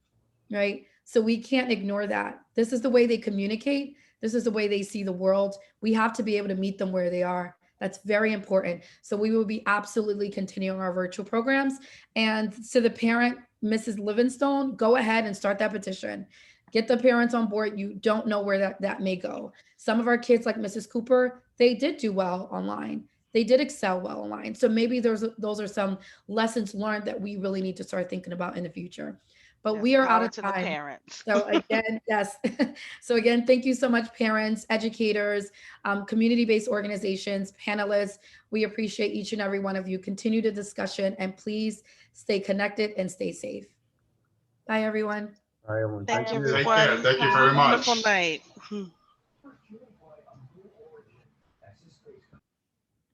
right? So we can't ignore that. This is the way they communicate. This is the way they see the world. We have to be able to meet them where they are. That's very important. So we will be absolutely continuing our virtual programs. And to the parent, Mrs. Livingstone, go ahead and start that petition. Get the parents on board. You don't know where that may go. Some of our kids, like Mrs. Cooper, they did do well online. They did excel well online. So maybe those are some lessons learned that we really need to start thinking about in the future. But we are out of time. The parents. So again, yes. So again, thank you so much, parents, educators, community-based organizations, panelists. We appreciate each and every one of you. Continue the discussion and please stay connected and stay safe. Bye, everyone. Bye, everyone. Thank you, everyone. Thank you very much. Wonderful night.